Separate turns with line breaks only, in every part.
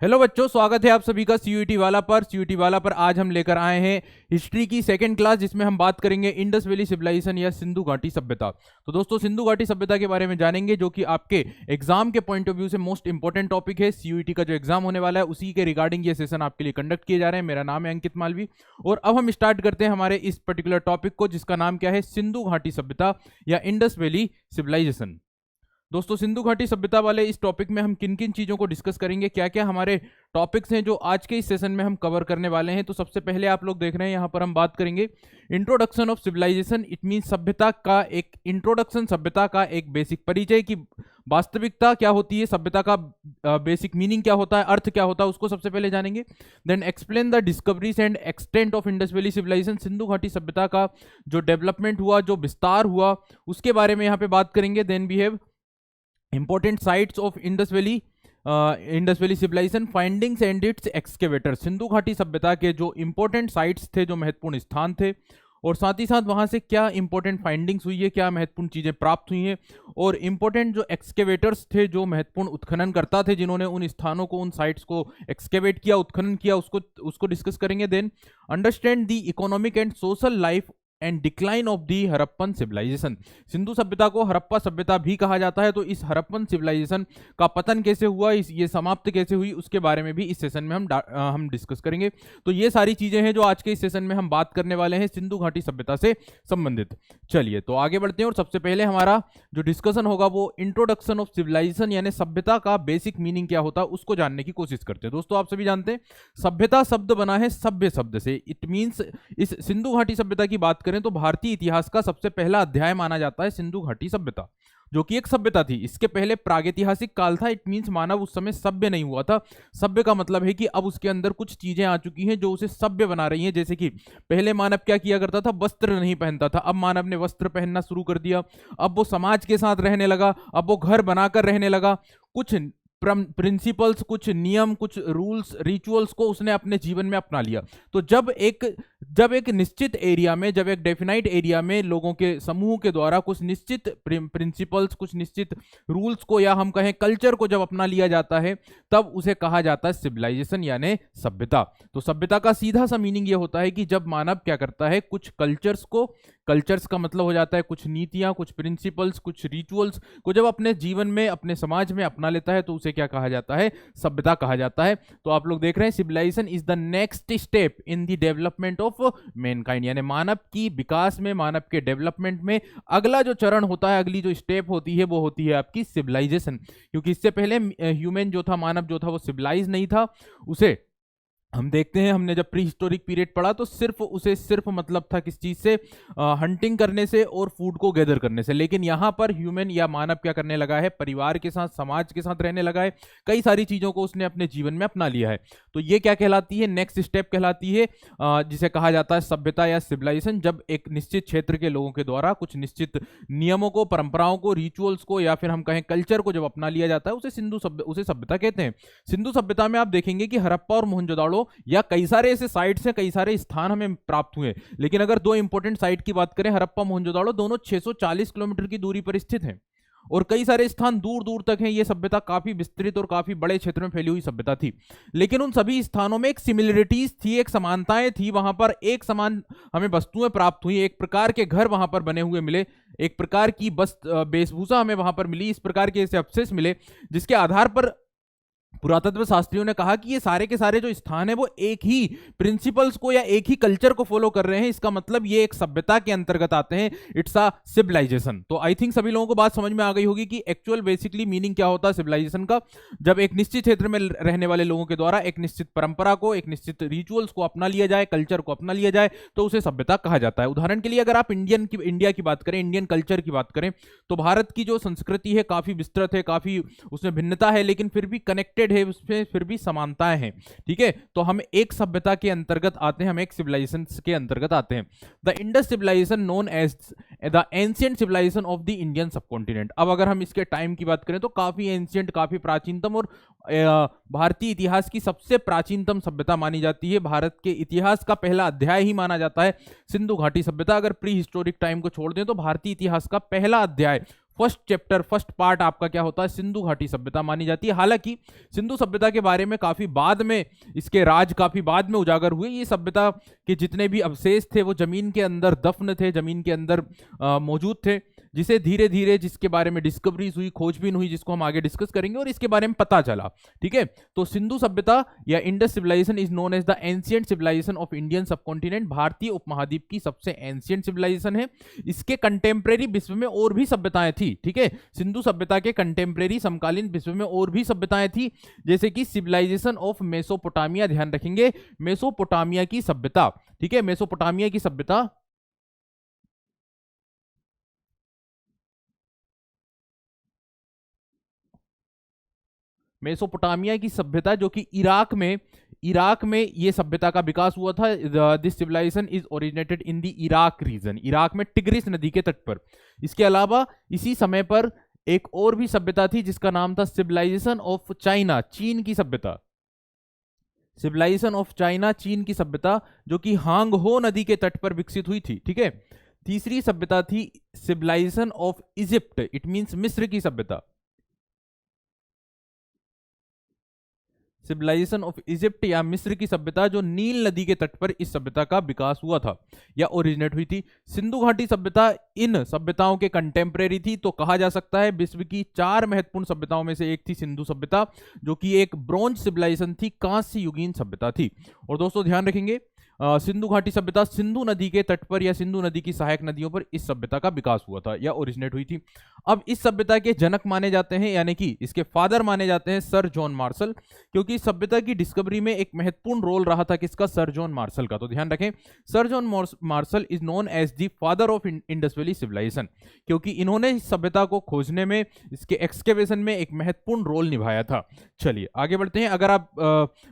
Hello बच्चों, स्वागत है आप सभी का सीयूईटी वाला पर। सीयूईटी वाला पर आज हम लेकर आए हैं हिस्ट्री की सेकंड क्लास, जिसमें हम बात करेंगे इंडस वैली सिविलाइजेशन या सिंधु घाटी सभ्यता। तो दोस्तों, सिंधु घाटी सभ्यता के बारे में जानेंगे, जो कि आपके एग्जाम के पॉइंट ऑफ व्यू से मोस्ट इंपॉर्टेंट टॉपिक है। सीयूईटी का जो एग्जाम होने वाला है उसी के रिगार्डिंग ये सेशन आपके लिए कंडक्ट किए जा रहे हैं। मेरा नाम है अंकित मालवी और अब हम स्टार्ट करते हैं हमारे इस पर्टिकुलर टॉपिक को, जिसका नाम क्या है, सिंधु घाटी सभ्यता या इंडस वैली सिविलाइजेशन। दोस्तों, सिंधु घाटी सभ्यता वाले इस टॉपिक में हम किन किन चीज़ों को डिस्कस करेंगे, क्या क्या हमारे टॉपिक्स हैं जो आज के इस सेशन में हम कवर करने वाले हैं। तो सबसे पहले आप लोग देख रहे हैं यहाँ पर हम बात करेंगे introduction of civilization. It mean सभ्यता का एक इंट्रोडक्शन, सभ्यता का एक बेसिक परिचय की वास्तविकता क्या होती है, सभ्यता का बेसिक मीनिंग क्या होता है, अर्थ क्या होता है, उसको सबसे पहले जानेंगे। Then explain the discoveries and extent of Indus valley civilization. Sindhu घाटी सभ्यता का जो डेवलपमेंट हुआ, जो विस्तार हुआ, उसके बारे में यहाँ पे बात करेंगे। Then we have important sites of Indus valley civilization, findings and its excavator. Sindhu घाटी सभ्यता के जो इंपॉर्टेंट साइट्स थे, जो महत्वपूर्ण स्थान थे, और साथ ही साथ वहां से क्या इंपॉर्टेंट फाइंडिंग्स हुई है, क्या महत्वपूर्ण चीजें प्राप्त हुई हैं, और इंपॉर्टेंट जो एक्सकेवेटर्स थे, जो महत्वपूर्ण उत्खननकर्ता थे, जिन्होंने उन स्थानों को, उन साइट्स को एक्सकेवेट किया, उत्खनन किया, उसको डिस्कस करेंगे। Then understand the economic and social life and decline of the Harappan civilization. Sindhu सभ्यता को हड़प्पा सभ्यता भी कहा जाता है। तो इस हड़प्पन सिविलाइजेशन का पतन कैसे हुआ, ये समाप्त कैसे हुई, उसके बारे में भी इस सेशन में हम डिस्कस करेंगे। तो ये सारी चीजें हैं जो आज के इस सेशन में हम बात करने वाले हैं सिंधु घाटी सभ्यता से संबंधित। चलिए तो आगे बढ़ते हैं और सबसे पहले हमारा जो डिस्कशन होगा वो इंट्रोडक्शन ऑफ सिविलाइजेशन, यानी सभ्यता का बेसिक मीनिंग क्या होता है, उसको जानने की कोशिश करते हैं। दोस्तों, आप सभी जानते हैं सभ्यता शब्द बना है सभ्य शब्द से। इट मीन्स इस सिंधु घाटी सभ्यता की बात करें तो भारतीय इतिहास का सबसे पहला अध्याय माना जाता है सिंधु घाटी सभ्यता, जो कि एक सभ्यता थी। इसके पहले प्रागैतिहासिक काल था। इट मीन्स मानव उस समय सभ्य नहीं हुआ था। सभ्य का मतलब है कि अब उसके अंदर कुछ चीजें आ चुकी हैं जो उसे सभ्य बना रही हैं। जैसे कि पहले मानव क्या किया करता था, वस्त्र नहीं पहनता था, अब मानव ने वस्त्र पहनना शुरू कर दिया। अब वो समाज के साथ रहने लगा, अब वो घर बनाकर रहने लगा। कुछ प्रिंसिपल्स, कुछ नियम, कुछ रूल्स, रिचुअल्स को उसने अपने जीवन में अपना लिया। तो जब एक निश्चित एरिया में, जब एक डेफिनाइट एरिया में लोगों के समूह के द्वारा कुछ निश्चित प्रिंसिपल्स, कुछ निश्चित रूल्स को, या हम कहें कल्चर को जब अपना लिया जाता है, तब उसे कहा जाता है सिविलाइजेशन यानी सभ्यता। तो सभ्यता का सीधा सा मीनिंग ये होता है कि जब मानव क्या करता है, कुछ कल्चर्स का मतलब हो जाता है कुछ नीतियां, कुछ प्रिंसिपल्स, कुछ रिचुअल्स को जब अपने जीवन में, अपने समाज में अपना लेता है, तो उसे क्या कहा जाता है, सभ्यता कहा जाता है। तो आप लोग देख रहे हैं civilization is the next step in the development of mankind, यानी मानव की विकास में, मानव के डेवलपमेंट में अगला जो चरण होता है, अगली जो स्टेप होती है, वो होती है आपकी सिविलाइजेशन। क्योंकि इससे पहले ह्यूमन जो था, मानव जो था, वो सिविलाइज नहीं था। उसे हम देखते हैं, हमने जब प्री हिस्टोरिक पीरियड पढ़ा तो सिर्फ मतलब था किस चीज से, हंटिंग करने से और फूड को गैदर करने से। लेकिन यहाँ पर ह्यूमन या मानव क्या करने लगा है, परिवार के साथ, समाज के साथ रहने लगा है। कई सारी चीजों को उसने अपने जीवन में अपना लिया है। तो ये क्या कहलाती है, नेक्स्ट स्टेप कहलाती है, जिसे कहा जाता है सभ्यता या सिविलाइजेशन। जब एक निश्चित क्षेत्र के लोगों के द्वारा कुछ निश्चित नियमों को, परंपराओं को, रिचुअल्स को, या फिर हम कहें कल्चर को जब अपना लिया जाता है, उसे सभ्यता कहते हैं। सिंधु सभ्यता में आप देखेंगे कि हड़प्पा और मोहनजोदाड़ो या कई सारे ऐसे साइट्स हैं, कई सारे स्थान हमें प्राप्त हुए। लेकिन अगर दो इंपॉर्टेंट साइट की बात करें, हड़प्पा, मोहनजोदाड़ो, दोनों 640 किलोमीटर की दूरी पर स्थित हैं और कई सारे स्थान दूर दूर तक हैं। ये सभ्यता काफी विस्तृत और काफी बड़े क्षेत्र में फैली हुई सभ्यता थी। लेकिन उन सभी स्थानों में एक सिमिलरिटीज थी, एक समानताएं थी। वहां पर एक समान हमें वस्तुएं प्राप्त हुई, एक प्रकार के घर वहां पर बने हुए मिले, एक प्रकार की वेशभूषा हमें वहां पर मिली, इस प्रकार के ऐसे अवशेष मिले, जिसके आधार पर पुरातत्व शास्त्रियों ने कहा कि ये सारे के सारे जो स्थान है वो एक ही प्रिंसिपल्स को या एक ही कल्चर को फॉलो कर रहे हैं। इसका मतलब ये एक सभ्यता के अंतर्गत आते हैं। It's a civilization. तो आई थिंक सभी लोगों को बात समझ में आ गई होगी कि एक्चुअल बेसिकली मीनिंग क्या होता है सिविलाइजेशन का। जब एक निश्चित क्षेत्र में रहने वाले लोगों के द्वारा एक निश्चित परंपरा को, एक निश्चित रिचुअल्स को अपना लिया जाए, कल्चर को अपना लिया जाए, तो उसे सभ्यता कहा जाता है। उदाहरण के लिए अगर आप इंडिया की बात करें, इंडियन कल्चर की बात करें, तो भारत की जो संस्कृति है काफी विस्तृत है, काफी उसमें भिन्नता है, लेकिन फिर भी कनेक्टेड है, उसमें फिर भी समानताएं हैं। ठीक है, तो हम एक सभ्यता के अंतर्गत आते हैं, हम एक सिविलाइजेशन के अंतर्गत आते हैं। The Indus civilization known as the ancient civilization of the Indian subcontinent. अब अगर हम इसके टाइम की बात करें तो काफी एंशिएंट, काफी प्राचीनतम और भारतीय इतिहास की सबसे प्राचीनतम सभ्यता मानी जाती है। भारत के इतिहास का पहला अध्याय ही माना जाता है सिंधु घाटी सभ्यता। अगर प्री हिस्टोरिक टाइम को छोड़ दें तो भारतीय इतिहास का पहला अध्याय फर्स्ट चैप्टर, फर्स्ट पार्ट आपका क्या होता है, सिंधु घाटी सभ्यता मानी जाती है। हालांकि सिंधु सभ्यता के बारे में काफी बाद में, इसके राज काफी बाद में उजागर हुए। ये सभ्यता के जितने भी अवशेष थे वो जमीन के अंदर दफन थे, जमीन के अंदर मौजूद थे, जिसे धीरे धीरे, जिसके बारे में डिस्कवरीज हुई, खोजबीन हुई, जिसको हम आगे डिस्कस करेंगे और इसके बारे में पता चला। ठीक है, तो सिंधु सभ्यता या Indus civilization is known as the ancient civilization of Indian subcontinent, भारतीय उपमहाद्वीप की सबसे एंशिएंट सिविलाइजेशन है। इसके कंटेम्प्रेरी विश्व में और भी सभ्यताएं थी। ठीक है, सिंधु सभ्यता के कंटेम्प्रेरी समकालीन विश्व में और भी सभ्यताएं थी, जैसे कि सिविलाइजेशन ऑफ मेसोपोटामिया, ध्यान रखेंगे मेसोपोटामिया की सभ्यता। ठीक है, मेसोपोटामिया की सभ्यता, मेसोपोटामिया की सभ्यता जो कि इराक में ये सभ्यता का विकास हुआ था। This civilization is originated in the Iraq region, Iraq में टिग्रिस नदी के तट पर। इसके अलावा इसी समय पर एक और भी सभ्यता थी जिसका नाम था सिविलाइजेशन ऑफ चाइना, चीन की सभ्यता, सिविलाइजेशन ऑफ चाइना, चीन की सभ्यता, जो कि हांग हो नदी के तट पर विकसित हुई थी। ठीक है, तीसरी सभ्यता थी civilization of Egypt, it means मिस्र की सभ्यता, सिविलाइजेशन ऑफ इजिप्ट या मिस्र की सभ्यता, जो नील नदी के तट पर इस सभ्यता का विकास हुआ था या ओरिजिनेट हुई थी। सिंधु घाटी सभ्यता इन सभ्यताओं के कंटेम्प्रेरी थी, तो कहा जा सकता है विश्व की 4 महत्वपूर्ण सभ्यताओं में से एक थी सिंधु सभ्यता, जो कि एक ब्रोंज सिविलाइजेशन थी, कांस्य युगीन सभ्यता थी। और दोस्तों ध्यान रखेंगे सिंधु घाटी सभ्यता सिंधु नदी के तट पर या सिंधु नदी की सहायक नदियों पर इस सभ्यता का विकास हुआ था या ओरिजिनेट हुई थी। अब इस सभ्यता के जनक माने जाते हैं, यानी कि इसके फादर माने जाते हैं सर जॉन मार्शल, क्योंकि इस सभ्यता की डिस्कवरी में एक महत्वपूर्ण रोल रहा था किसका, सर जॉन मार्शल का। तो ध्यान रखें, sir John Marshall is known as the father of Indus valley civilization, क्योंकि इन्होंने इस सभ्यता को खोजने में, इसके एक्सकेवेशन में एक महत्वपूर्ण रोल निभाया था। चलिए आगे बढ़ते हैं। अगर आप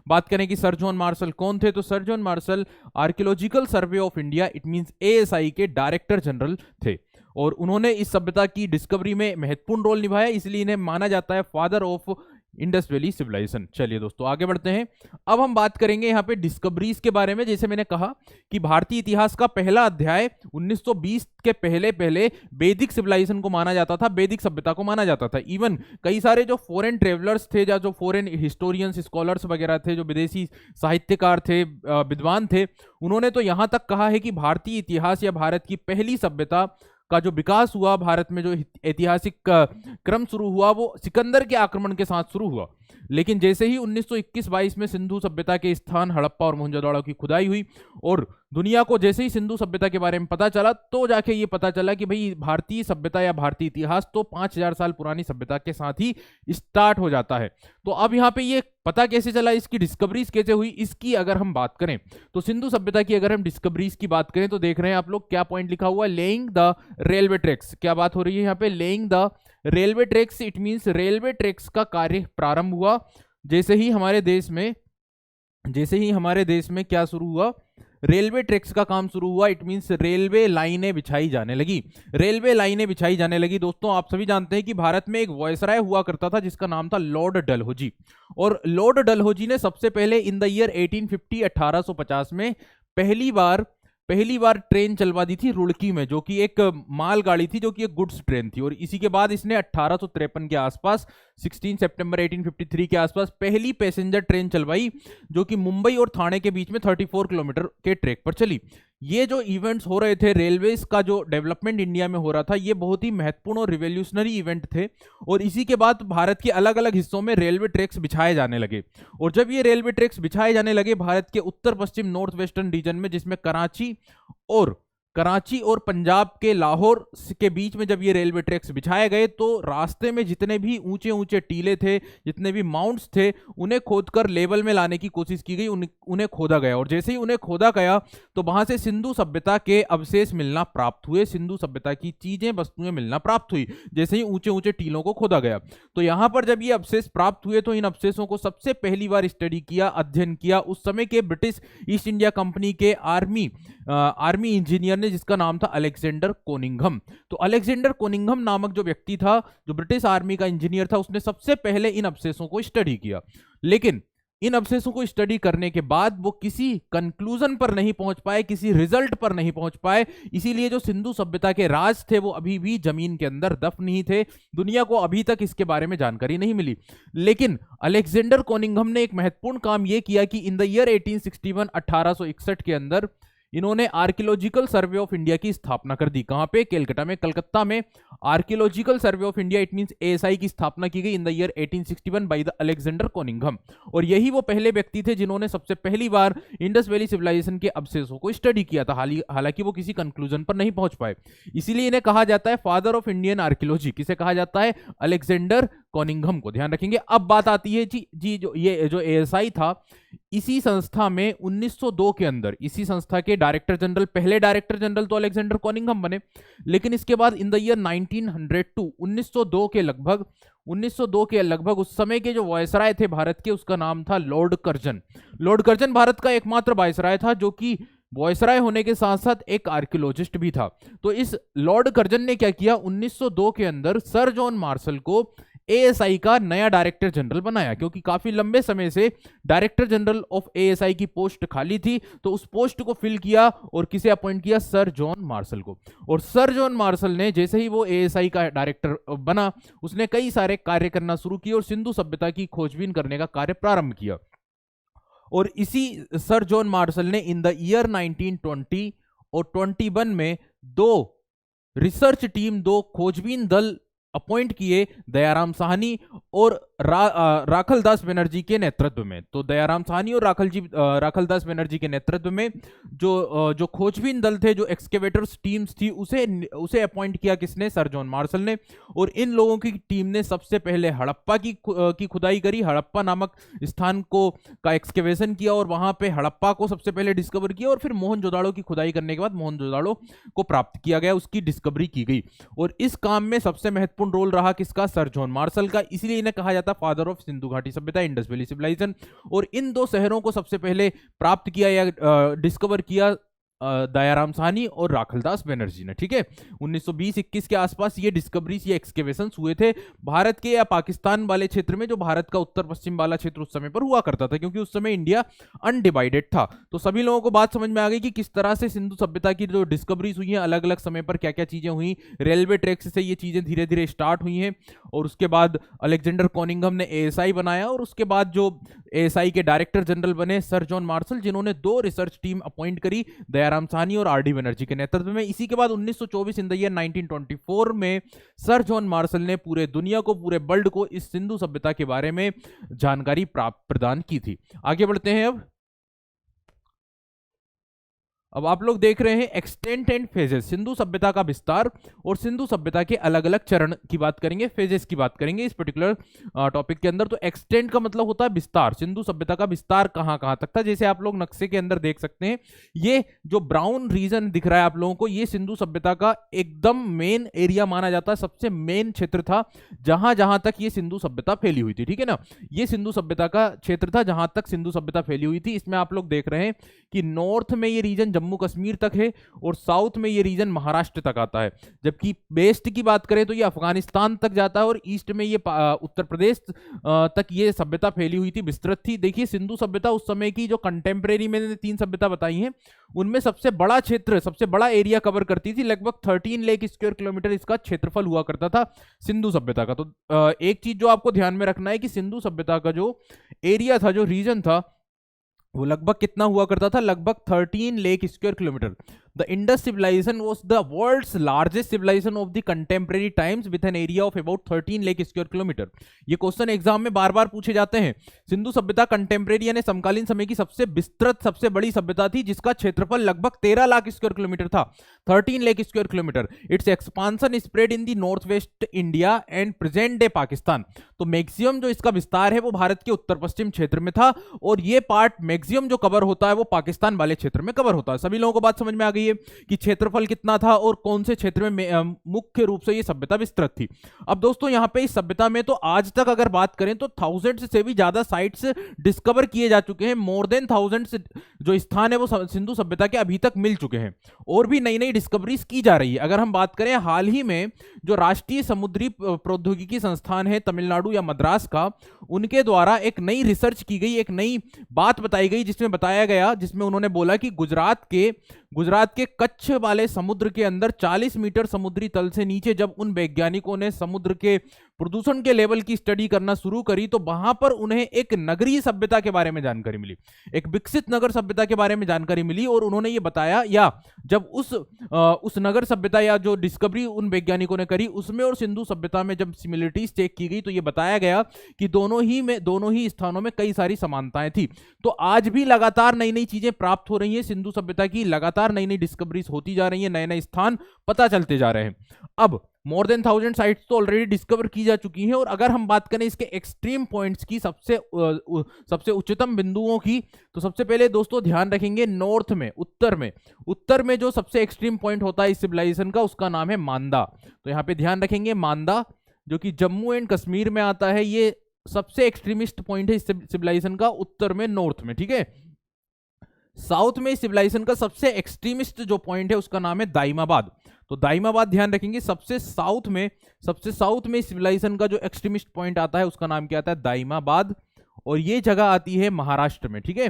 बात करें कि सर जॉन मार्शल कौन थे, तो sir John martial archaeological survey of India, it means ASI के डायरेक्टर जनरल थे, और उन्होंने इस सभ्यता की डिस्कवरी में महत्वपूर्ण रोल निभाया, इसलिए इन्हें माना जाता है father of Indus valley civilization. चलिए दोस्तों आगे बढ़ते हैं। अब हम बात करेंगे यहाँ पे डिस्कवरीज के बारे में। जैसे मैंने कहा कि भारतीय इतिहास का पहला अध्याय 1920 के पहले पहले वैदिक सिविलाइजेशन को माना जाता था, वैदिक सभ्यता को माना जाता था। इवन कई सारे जो फॉरेन ट्रेवलर्स थे या जो फॉरेन हिस्टोरियंस, स्कॉलर्स वगैरह थे, जो विदेशी साहित्यकार थे, विद्वान थे, उन्होंने तो यहाँ तक कहा है कि भारतीय इतिहास या भारत की पहली सभ्यता का जो विकास हुआ, भारत में जो ऐतिहासिक क्रम शुरू हुआ, वो सिकंदर के आक्रमण के साथ शुरू हुआ। लेकिन जैसे ही 1921-22 में सिंधु सभ्यता के स्थान हड़प्पा और मोहनजोदड़ो की खुदाई हुई और दुनिया को जैसे ही सिंधु सभ्यता के बारे में पता चला, तो जाके ये पता चला कि भाई भारतीय सभ्यता या भारतीय इतिहास तो 5000 साल पुरानी सभ्यता के साथ ही स्टार्ट हो जाता है। तो अब यहाँ पे ये पता कैसे चला, इसकी डिस्कवरीज कैसे हुई, इसकी अगर हम बात करें तो सिंधु सभ्यता की अगर हम डिस्कवरीज की बात करें तो देख रहे हैं आप लोग क्या पॉइंट लिखा हुआ है, लेइंग द रेलवे ट्रैक्स। क्या बात हो रही है यहाँ पे, laying the railway tracks, it means railway tracks का कार्य प्रारंभ हुआ जैसे ही हमारे देश में क्या शुरू हुआ, रेलवे ट्रैक्स का काम शुरू हुआ। इट मींस रेलवे लाइनें बिछाई जाने लगी, रेलवे लाइनें बिछाई जाने लगी। दोस्तों आप सभी जानते हैं कि भारत में एक वायसराय हुआ करता था जिसका नाम था लॉर्ड डलहौजी, और लॉर्ड डलहौजी ने सबसे पहले इन द ईयर 1850 1850 में पहली बार ट्रेन चलवा दी थी रुड़की में, जो कि एक मालगाड़ी थी, जो कि एक गुड्स ट्रेन थी। और इसी के बाद इसने 1853 के आसपास 16 सितंबर 1853 के आसपास पहली पैसेंजर ट्रेन चलवाई, जो कि मुंबई और ठाणे के बीच में 34 किलोमीटर के ट्रैक पर चली। ये जो इवेंट्स हो रहे थे, रेलवेज का जो डेवलपमेंट इंडिया में हो रहा था, ये बहुत ही महत्वपूर्ण और रिवोल्यूशनरी इवेंट थे। और इसी के बाद भारत के अलग अलग हिस्सों में रेलवे ट्रैक्स बिछाए जाने लगे। और जब ये रेलवे ट्रैक्स बिछाए जाने लगे भारत के उत्तर पश्चिम नॉर्थ वेस्टर्न रीजन में, जिसमें कराची और पंजाब के लाहौर के बीच में जब ये रेलवे ट्रैक्स बिछाए गए, तो रास्ते में जितने भी ऊंचे ऊंचे टीले थे, जितने भी माउंट्स थे, उन्हें खोदकर लेवल में लाने की कोशिश की गई, उन्हें खोदा गया। और जैसे ही उन्हें खोदा गया तो वहां से सिंधु सभ्यता के अवशेष मिलना प्राप्त हुए, सिंधु सभ्यता की चीजें, वस्तुएं मिलना प्राप्त हुई, जैसे ही ऊंचे ऊंचे टीलों को खोदा गया। तो यहां पर जब ये अवशेष प्राप्त हुए तो इन अवशेषों को सबसे पहली बार स्टडी किया, अध्ययन किया उस समय के ब्रिटिश ईस्ट इंडिया कंपनी के आर्मी इंजीनियर ने, जिसका नाम था अलेक्जेंडर कोनिंघम। तो अलेक्जेंडर कोनिंघम नामक जो व्यक्ति था, जो ब्रिटिश आर्मी का इंजीनियर था, उसने सबसे पहले इन अवशेषों को स्टडी किया। लेकिन इन अवशेषों को स्टडी करने के बाद वो किसी कंक्लूजन पर नहीं पहुंच पाए, किसी रिजल्ट पर नहीं पहुंच पाए। इसीलिए जो सिंधु सभ्यता के राज थे वो अभी भी जमीन के अंदर दफन ही थे, दुनिया को अभी तक इसके बारे में जानकारी नहीं मिली। लेकिन अलेक्जेंडर कोनिंघम ने एक महत्वपूर्ण काम यह किया कि इन द ईयर 1861 1861 के अंदर इन्होंने आर्कियोलॉजिकल सर्वे ऑफ इंडिया की स्थापना कर दी। कहां पे? कलकत्ता में। कलकत्ता में archaeological survey of India, it means ASI की स्थापना की गई in the year 1861 by the Alexander Cunningham. और यही वो पहले व्यक्ति थे जिन्होंने सबसे पहली बार इंडस वैली सिविलाइजेशन के अवशेषों को स्टडी किया था। हालांकि वो किसी कंक्लूजन पर नहीं पहुंच पाए, इसीलिए इन्हें कहा जाता है फादर ऑफ इंडियन आर्कियोलॉजी। किसे कहा जाता है? अलेक्जेंडर कोनिंघम को। ध्यान रखेंगे। अब बात आती है जी जो ये जो एएसआई था, इसी संस्था में 1902 के अंदर इसी संस्था के डायरेक्टर जनरल, पहले डायरेक्टर जनरल तो अलेक्जेंडर कोनिंघम बने, लेकिन इसके बाद इन द ईयर 1902 1902 के लगभग उस समय के जो वायसराय थे भारत के, उसका नाम था Lord Curzon. Lord Curzon Bharat का एकमात्र वायसराय था जो कि वायसराय होने के साथ साथ एक आर्कियोलॉजिस्ट भी था। तो इस लॉर्ड कर्जन ने क्या किया? 1902 के अंदर सर जॉन मार्शल को एएसआई का नया डायरेक्टर जनरल बनाया, क्योंकि काफी लंबे समय से डायरेक्टर जनरल ऑफ एएसआई की पोस्ट खाली थी। तो उस पोस्ट को फिल किया और किसे अपॉइंट किया? सर जॉन मार्शल को। और सर जॉन मार्शल ने जैसे ही वो एएसआई का डायरेक्टर बना, उसने कई सारे कार्य करना शुरू किए और सिंधु सभ्यता की खोजबीन करने का कार्य प्रारंभ किया। और इसी सर जॉन मार्शल ने इन द ईयर 1920 और 21 में दो रिसर्च टीम, दो खोजबीन दल अपॉइंट किए दयाराम साहनी और राखलदास बनर्जी के नेतृत्व में। तो दयाराम साहनी और राखलदास बनर्जी के नेतृत्व में जो खोजबीन दल थे, जो एक्सकेवेटर्स टीम्स थी, उसे अपॉइंट किया किसने? सर जॉन मार्शल ने। और इन लोगों की टीम ने सबसे पहले हड़प्पा की खुदाई करी, हड़प्पा नामक स्थान का एक्सकेवेशन किया और वहां पे हड़प्पा को सबसे पहले डिस्कवर किया। और फिर मोहनजोदाड़ो की खुदाई करने के बाद मोहनजोदाड़ो को प्राप्त किया गया, उसकी डिस्कवरी की गई। और इस काम में सबसे महत्वपूर्ण रोल रहा किसका? सर जॉन मार्शल का। इसलिए इन्हें कहा जाता है फादर ऑफ सिंधु घाटी सभ्यता, इंडस वैली सिविलाइजेशन। और इन दो शहरों को सबसे पहले प्राप्त किया या डिस्कवर किया दयाराम साहनी और राखलदास बनर्जी ने। ठीक है, 1920-21 के आसपास ये डिस्कवरीज, ये एक्सकेवेशंस हुए थे भारत के या पाकिस्तान वाले क्षेत्र में, जो भारत का उत्तर पश्चिम वाला क्षेत्र उस समय पर हुआ करता था, क्योंकि उस समय इंडिया अनडिवाइडेड था। तो सभी लोगों को बात समझ में आ गई कि किस तरह से सिंधु सभ्यता की जो डिस्कवरीज हुई हैं, अलग अलग समय पर क्या क्या चीजें हुई, रेलवे ट्रैक्स से ये चीजें धीरे धीरे स्टार्ट हुई हैं। और उसके बाद अलेक्जेंडर कोनिंघम ने एएसआई बनाया और उसके बाद जो एएसआई के डायरेक्टर जनरल बने सर जॉन मार्शल, जिन्होंने दो रिसर्च टीम अपॉइंट करी दयाराम साहनी और आरडी बनर्जी के नेतृत्व में। इसी के बाद 1924 इन द ईयर 1924 में सर जॉन मार्शल ने पूरे दुनिया को, पूरे वर्ल्ड को इस सिंधु सभ्यता के बारे में जानकारी प्रदान की थी। आगे बढ़ते हैं। अब आप लोग देख रहे हैं एक्सटेंट एंड फेजेस, सिंधु सभ्यता का विस्तार और सिंधु सभ्यता के अलग अलग चरण की बात करेंगे, फेजेस की बात करेंगे इस पर्टिकुलर टॉपिक के अंदर। तो एक्सटेंट का मतलब होता है विस्तार, सिंधु सभ्यता का विस्तार कहां कहां तक था। जैसे आप लोग नक्शे के अंदर देख सकते हैं, ये जो ब्राउन रीजन दिख रहा है आप लोगों को, ये सिंधु सभ्यता का एकदम मेन एरिया माना जाता है, सबसे मेन क्षेत्र था जहां जहां तक ये सिंधु सभ्यता फैली हुई थी। ठीक है ना, ये सिंधु सभ्यता का क्षेत्र था जहां तक सिंधु सभ्यता फैली हुई थी। इसमें आप लोग देख रहे हैं कि नॉर्थ में ये रीजन जम्मू कश्मीर तक है और साउथ में ये रीजन महाराष्ट्र तक आता है, जबकि वेस्ट की बात करें तो ये अफगानिस्तान तक जाता है और ईस्ट में ये उत्तर प्रदेश तक ये सभ्यता फैली हुई थी, विस्तृत थी। देखिए सिंधु सभ्यता उस समय की जो कंटेम्प्रेरी मैंने 3 सभ्यता बताई हैं, उनमें सबसे बड़ा क्षेत्र, सबसे बड़ा एरिया कवर करती थी, लगभग 13 लाख स्क्वायर किलोमीटर इसका क्षेत्रफल हुआ करता था सिंधु सभ्यता का। तो एक चीज जो आपको ध्यान में रखना है कि सिंधु सभ्यता का जो एरिया था, जो रीजन था, वो लगभग कितना हुआ करता था? लगभग 13 lakh square kilometre. The Indus civilization was the world's largest civilization of the contemporary times with an area of about 13 lakh square kilometre. ये क्वेश्चन एग्जाम में बार बार पूछे जाते हैं। सिंधु सभ्यता कंटेम्प्रेरी यानी समकालीन समय की सबसे विस्तृत, सबसे बड़ी सभ्यता थी, जिसका क्षेत्रफल लगभग 13 लाख स्क्वायर किलोमीटर था, 13 lakh square kilometre. It's expansion spread in the north west India and present day Pakistan. तो मैक्सिमम जो इसका विस्तार है वो भारत के उत्तर पश्चिम क्षेत्र में था और ये पार्ट मैक्सिमम जो कवर होता है वो पाकिस्तान वाले क्षेत्र में कवर होता है। सभी लोगों को बात समझ में आ गई है? बताइए कि क्षेत्रफल कितना था और कौन से क्षेत्र में मुख्य रूप से ये सभ्यता विस्तृत थी। अब दोस्तों यहाँ पे इस सभ्यता में तो आज तक अगर बात करें तो 1000 से भी ज्यादा साइट्स डिस्कवर किए जा चुके हैं। मोर देन 1000 जो स्थान है वो सिंधु सभ्यता के अभी तक मिल चुके हैं और भी नई नई डिस्कवरीज की जा रही है। अगर हम बात करें हाल ही में जो राष्ट्रीय समुद्री प्रौद्योगिकी संस्थान है तमिलनाडु या मद्रास का, उनके द्वारा एक नई रिसर्च की गई, एक नई बात बताई गई जिसमें बताया गया, जिसमें उन्होंने बोला कि गुजरात के कच्छ वाले समुद्र के अंदर 40 मीटर समुद्री तल से नीचे जब उन वैज्ञानिकों ने समुद्र के प्रदूषण के लेवल की स्टडी करना शुरू करी तो वहां पर उन्हें एक नगरीय सभ्यता के बारे में जानकारी मिली, एक विकसित नगर सभ्यता के बारे में जानकारी मिली। और उन्होंने ये बताया, या जब उस नगर सभ्यता या जो डिस्कवरी उन वैज्ञानिकों ने करी उसमें और सिंधु सभ्यता में जब सिमिलरिटीज चेक की गई तो ये बताया गया कि दोनों ही स्थानों में कई सारी समानताएं थी। तो आज भी लगातार नई नई चीजें प्राप्त हो रही है सिंधु सभ्यता की, लगातार नई नई डिस्कवरीज होती जा रही है, नए नए स्थान पता चलते जा रहे हैं। अब मोर देन 1000 साइट्स तो ऑलरेडी डिस्कवर की जा चुकी हैं। और अगर हम बात करें इसके एक्सट्रीम पॉइंट्स की, सबसे उच्चतम बिंदुओं की, तो सबसे पहले दोस्तों ध्यान रखेंगे नॉर्थ में, उत्तर में जो सबसे एक्सट्रीम पॉइंट होता है इस सिविलाइजेशन का, उसका नाम है मांदा। तो यहाँ पे ध्यान रखेंगे मांदा, जो कि जम्मू एंड कश्मीर में आता है, ये सबसे एक्सट्रीमिस्ट पॉइंट है इस सिविलाइजेशन का, उत्तर में, नॉर्थ में, ठीक है। साउथ में सिविलाइजेशन का सबसे एक्सट्रीमिस्ट जो पॉइंट है उसका नाम है दाइमाबाद। तो दाइमाबाद ध्यान रखेंगे, सबसे साउथ में सिविलाइजेशन का जो एक्सट्रीमिस्ट पॉइंट आता है उसका नाम क्या आता है, दाइमाबाद। और ये जगह आती है महाराष्ट्र में, ठीक है।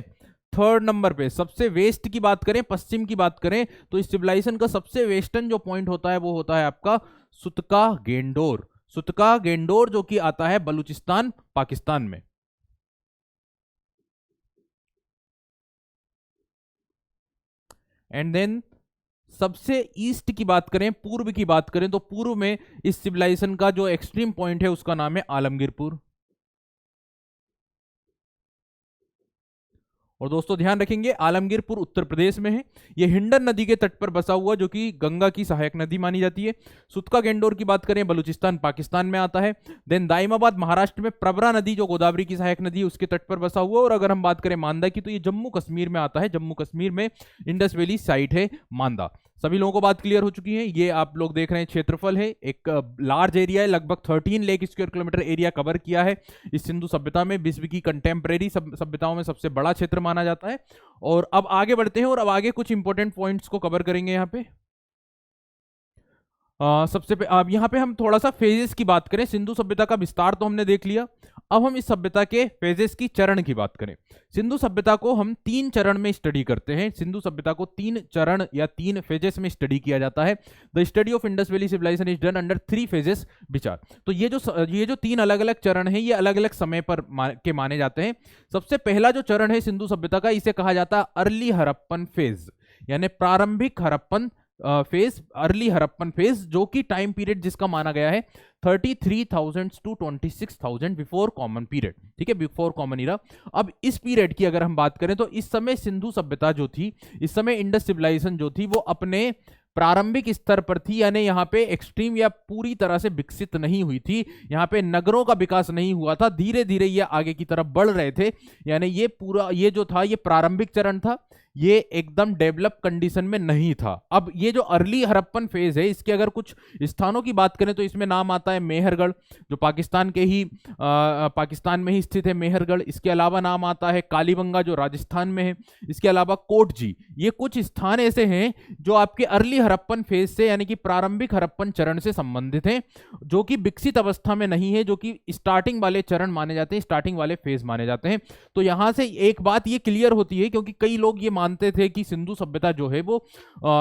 थर्ड नंबर पे सबसे वेस्ट की बात करें, पश्चिम की बात करें, तो इस सिविलाइजेशन का सबसे वेस्टर्न जो पॉइंट होता है वो होता है आपका सुतका गेंडोर, जो कि आता है बलूचिस्तान, पाकिस्तान में। एंड देन सबसे ईस्ट की बात करें, पूर्व की बात करें, तो पूर्व में इस सिविलाइजेशन का जो एक्सट्रीम पॉइंट है उसका नाम है आलमगीरपुर। और दोस्तों ध्यान रखेंगे आलमगीरपुर उत्तर प्रदेश में है, ये हिंडन नदी के तट पर बसा हुआ, जो कि गंगा की सहायक नदी मानी जाती है। सुतका गेंडोर की बात करें, बलूचिस्तान पाकिस्तान में आता है। देन दाइमाबाद महाराष्ट्र में, प्रवरा नदी जो गोदावरी की सहायक नदी है उसके तट पर बसा हुआ। और अगर हम बात करें मांदा की, तो ये जम्मू कश्मीर में आता है, जम्मू कश्मीर में इंडस वैली साइट है मांदा। सभी लोगों को बात क्लियर हो चुकी है। ये आप लोग देख रहे हैं क्षेत्रफल है, एक लार्ज एरिया है, लगभग 13 lakh square kilometre area cover किया है इस सिंधु सभ्यता में। विश्व की कंटेम्परेरी सभ्यताओं में सबसे बड़ा क्षेत्र माना जाता है। और अब आगे बढ़ते हैं और अब आगे कुछ इंपॉर्टेंट पॉइंट्स को कवर करेंगे यहाँ पे। अब यहाँ पे हम थोड़ा सा फेजेस की बात करें। सिंधु सभ्यता का विस्तार तो हमने देख लिया, अब हम इस सभ्यता के फेजेस की चरण की बात करें। सिंधु सभ्यता को हम 3 चरण में स्टडी करते हैं। सिंधु सभ्यता को 3 चरण या 3 फेजेस में स्टडी किया जाता है। The study of Indus valley civilization is done under 3 phases विचार। तो ये जो 3 अलग अलग चरण हैं, ये अलग अलग समय पर माने जाते हैं। सबसे पहला जो चरण है सिंधु सभ्यता का, इसे कहा जाता है अर्ली हड़प्पन फेज, यानी प्रारंभिक Harappan phase, early Harappan phase, जो कि टाइम पीरियड जिसका माना गया है 33,000 to 26,000 बिफोर कॉमन पीरियड, ठीक है, बिफोर कॉमन ईरा। अब इस पीरियड की अगर हम बात करें तो इस समय सिंधु सभ्यता जो थी, इस समय इंडस सिविलाइजेशन जो थी, वो अपने प्रारंभिक स्तर पर थी, यानी यहाँ पे एक्सट्रीम या पूरी तरह से विकसित नहीं हुई थी। यहाँ पे नगरों का विकास नहीं हुआ था, धीरे धीरे ये आगे की तरफ बढ़ रहे थे। यानी ये जो था ये प्रारंभिक चरण था, ये एकदम डेवलप कंडीशन में नहीं था। अब ये जो अर्ली हड़प्पन फेज है, इसके अगर कुछ स्थानों की बात करें तो इसमें नाम आता है मेहरगढ़, जो पाकिस्तान में ही स्थित है मेहरगढ़। इसके अलावा नाम आता है कालीबंगा, जो राजस्थान में है। इसके अलावा कोटजी। ये कुछ स्थान ऐसे हैं जो आपके अर्ली हड़प्पन फेज से, यानी कि प्रारंभिक हड़प्पन चरण से संबंधित हैं, जो कि विकसित अवस्था में नहीं है, जो कि स्टार्टिंग वाले चरण माने जाते हैं, स्टार्टिंग वाले फेज माने जाते हैं। तो यहां से एक बात ये क्लियर होती है, क्योंकि कई लोग ये मानते थे कि सिंधु सभ्यता जो है वो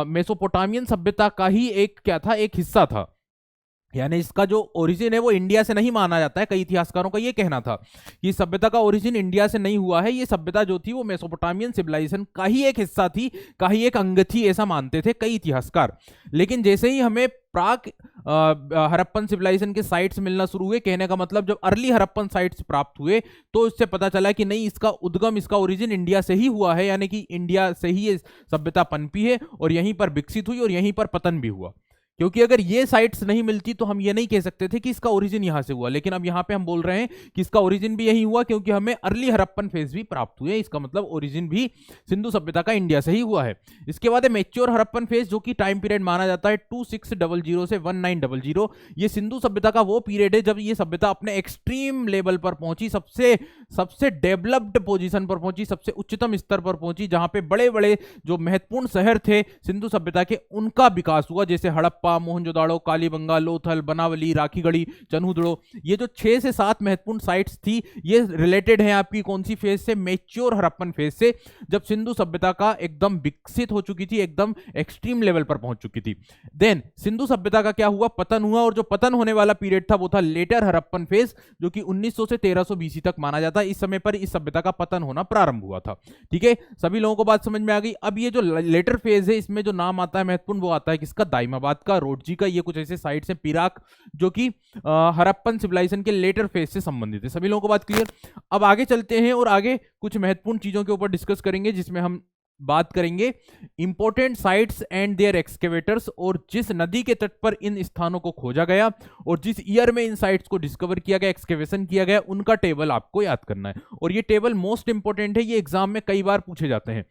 मेसोपोटामियन सभ्यता का ही एक क्या था, एक हिस्सा था, यानी इसका जो ओरिजिन है वो इंडिया से नहीं माना जाता है। कई इतिहासकारों का ये कहना था कि सभ्यता का ओरिजिन इंडिया से नहीं हुआ है, ये सभ्यता जो थी वो मेसोपोटामियन सिविलाइजेशन का ही एक हिस्सा थी, का ही एक अंग थी, ऐसा मानते थे कई इतिहासकार। लेकिन जैसे ही हमें प्राक हड़प्पन सिविलाइजेशन के साइट्स मिलना शुरू हुए, कहने का मतलब जब अर्ली हड़प्पन साइट्स प्राप्त हुए, तो इससे पता चला कि नहीं, इसका उद्गम, इसका ओरिजिन इंडिया से ही हुआ है, यानी कि इंडिया से ही ये सभ्यता पनपी है और यहीं पर विकसित हुई और यहीं पर पतन भी हुआ। क्योंकि अगर ये साइट्स नहीं मिलती तो हम ये नहीं कह सकते थे कि इसका ओरिजिन यहां से हुआ, लेकिन अब यहां पे हम बोल रहे हैं कि इसका ओरिजिन भी यही हुआ, क्योंकि हमें अर्ली हड़प्पन फेज भी प्राप्त हुए। इसका मतलब ओरिजिन भी सिंधु सभ्यता का इंडिया से ही हुआ है। इसके बाद है मैच्योर हड़प्पन फेज, जो कि टाइम पीरियड माना जाता है 2600 से 1900। ये सिंधु सभ्यता का वो पीरियड है जब ये सभ्यता अपने एक्सट्रीम लेवल पर पहुंची, सबसे सबसे डेवलप्ड पोजीशन पर पहुंची, सबसे उच्चतम स्तर पर पहुंची, जहां पे बड़े बड़े जो महत्वपूर्ण शहर थे सिंधु सभ्यता के उनका विकास हुआ, जैसे हड़प्पा, मोहनजोदाड़ो, कालीबंगा, लोथल, बनावली, राखीगढ़ी, चन्हुदड़ो। ये जो 6 से 7 महत्वपूर्ण साइट्स थी, ये रिलेटेड है आपकी कौन सी फेज से? मैच्योर हड़प्पन फेज से, जब सिंधु सभ्यता का एकदम विकसित हो चुकी थी, एकदम एक्सट्रीम लेवल पर पहुंच चुकी थी। देन सिंधु सभ्यता का क्या हुआ? पतन हुआ, और जो पतन होने वाला पीरियड था वो था लेटर हड़प्पन फेज, जो कि 1900 से 1300 बीसी तक माना जाता है। इस समय पर इस सभ्यता का पतन होना प्रारंभ हुआ था। ठीक है, सभी लोगों को बात समझ में आ गई। अब ये जो लेटर फेज है, इसमें जो नाम आता है महत्वपूर्ण, वो आता है किसका? दाइमाबाद का, रोडजी का। ये कुछ ऐसे साइट्स हैं, पिराक, जो कि हड़प्पन सिविलाइजेशन के लेटर फेज से संबंधित है। सभी लोगों को बात क्लियर? अब आगे चलते हैं और आगे कुछ महत्वपूर्ण चीजों के ऊपर डिस्कस करेंगे, जिसमें हम बात करेंगे important sites and their excavators, और जिस नदी के तट पर इन स्थानों को खोजा गया और जिस ईयर में इन साइट्स को डिस्कवर किया गया, एक्सकेवेशन किया गया, उनका टेबल आपको याद करना है। और ये टेबल मोस्ट इंपॉर्टेंट है, ये एग्जाम में कई बार पूछे जाते हैं।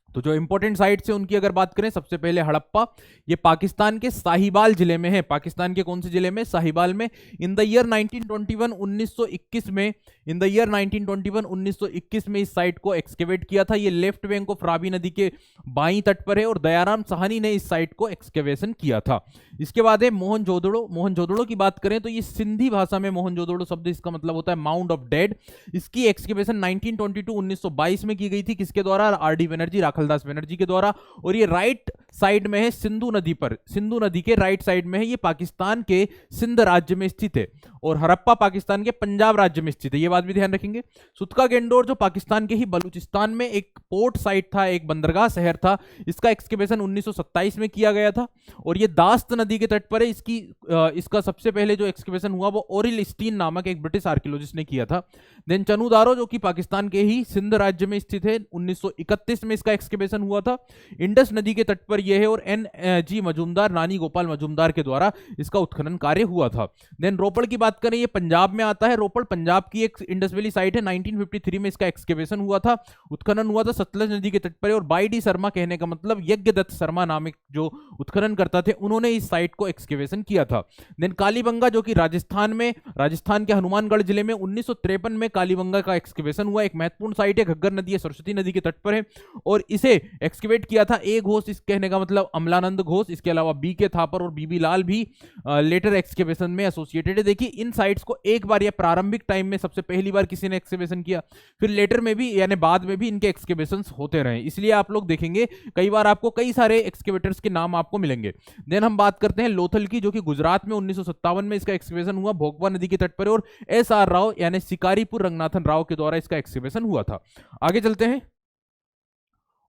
तो जो इंपॉर्टेंट साइट्स है उनकी अगर बात करें, सबसे पहले हड़प्पा, ये पाकिस्तान के साहिबाल जिले में है। पाकिस्तान के कौन से जिले में? साहिबाल में। इन द ईयर 1921 1921 में, इन द ईयर 1921 1921 में इस साइट को एक्सकेवेट किया था। ये लेफ्ट बैंक ऑफ रावी नदी के बाईं तट पर है, और दयाराम साहनी ने इस साइट को एक्सकेवेशन किया था। इसके बाद है मोहनजोदड़ो। मोहनजोदड़ो की बात करें तो ये सिंधी भाषा में मोहनजोदड़ो शब्द, इसका मतलब होता है माउंड ऑफ डेड। इसकी एक्सकेवेशन 1922 1922 में की गई थी। किसके द्वारा? आर.डी. बनर्जी, राखलदास बनर्जी के द्वारा। और ये राइट साइड में है सिंधु नदी पर, सिंधु नदी के राइट साइड में है। ये पाकिस्तान के सिंध राज्य में स्थित है, और हड़प्पा पाकिस्तान के पंजाब राज्य में स्थित है। ये बात भी ध्यान रखेंगे। सुतका गेंडोर, जो पाकिस्तान के ही बलूचिस्तान में एक पोर्ट साइट था, एक बंदरगाह शहर था, इसका एक्सकेवेशन 1927 में किया गया था, और ये दास्त नदी के तट पर है। इसका सबसे पहले जो एक्सकेवेशन हुआ वो ओरिल स्टीन नामक एक ब्रिटिश आर्कियोलॉजिस्ट ने किया था। देन चनुदारो, जो कि पाकिस्तान के ही सिंध राज्य में स्थित है, 1931 में इसका एक्सकेवेशन हुआ था। इंडस नदी के तट पर यह है, और N.G. मजूमदार, नानी गोपाल मजूमदार के द्वारा इसका उत्खनन कार्य हुआ था। देन रोपड़ की बात करें, ये पंजाब में आता है। रोपड़ पंजाब की एक इंडस वैली साइट है। 1953 में इसका एक्सकेवेशन हुआ था, उत्खनन हुआ था सतलज नदी के तट पर। और बाई डी शर्मा, कहने का मतलब यज्ञदत्त शर्मा नामक जो उत्खनन करता थे, उन्होंने इस साइट को एक्सकेवेशन किया था। देन कालीबंगा, जो कि राजस्थान में, राजस्थान के हनुमानगढ़ जिले में 1953 में कालीबंगा का एक्सकेवेशन हुआ। एक महत्वपूर्ण साइट है, घग्गर नदी है, सरस्वती नदी के तट पर है, और इसे एक्सकेवेट किया था ए घोष, इस कहने का मतलब अमलानंद घोष। इसके अलावा बी के थापर और बीबी लाल भी लेटर एक्सकेवेशन में एसोसिएटेड है। देखिए, इन साइट्स को एक बार या प्रारंभिक टाइम में सबसे पहली बार किसी ने एक्सकेवेशन किया, फिर लेटर में भी यानी बाद में भी इनके एक्सकेवेशंस होते रहे। इसलिए आप लोग देखेंगे कई बार आपको कई सारे एक्सकेवेटर्स के नाम आपको मिलेंगे। देन हम बात करते हैं लोथल की, जो कि गुजरात में 1957 में इसका एक्सकेवेशन हुआ, भोगवा नदी के तट पर, और S.R. राव यानी शिकारीपुर रंगनाथन राव के द्वारा इसका एक्सकेवेशन हुआ था। आगे चलते हैं,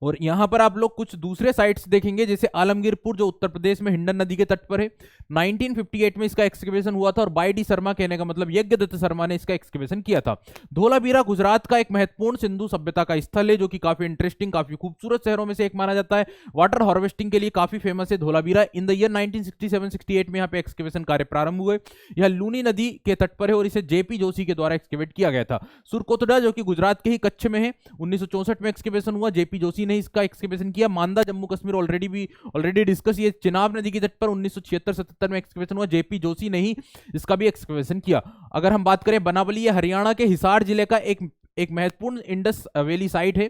और यहां पर आप लोग कुछ दूसरे साइट्स देखेंगे, जैसे आलमगीरपुर, जो उत्तर प्रदेश में हिंडन नदी के तट पर है। 1958 में इसका एक्सकेवेशन हुआ था, और बाई डी शर्मा, कहने का मतलब यज्ञदत्त शर्मा ने इसका एक्सकेवेशन किया था। धोलावीरा गुजरात का एक महत्वपूर्ण सिंधु सभ्यता का स्थल है, जो कि काफी इंटरेस्टिंग, काफी खूबसूरत शहरों में से एक माना जाता है। वाटर हार्वेस्टिंग के लिए काफी फेमस है धोलावीरा। इन द ईयर 1967-68 में यहाँ पे एक्सकेवेशन कार्य प्रारंभ हुए। यह लूनी नदी के तट पर है, और इसे जेपी जोशी के द्वारा एक्सकेवेट किया गया था। सुरकोतड़ा, जो कि गुजरात के ही कच्छ में है, 1964 में एक्सकेवेशन हुआ, जेपी जोशी ने इसका एक्सकेवेशन किया। मांदा, जम्मू कश्मीर, ऑलरेडी डिस्कस, ये चिनाब नदी के तट पर 1976-77 में एक्सकेवेशन हुआ, जेपी जोशी ने ही इसका भी एक्सकेवेशन किया। अगर हम बात करें बनावली, ये हरियाणा के हिसार जिले का एक महत्वपूर्ण इंडस वैली साइट है,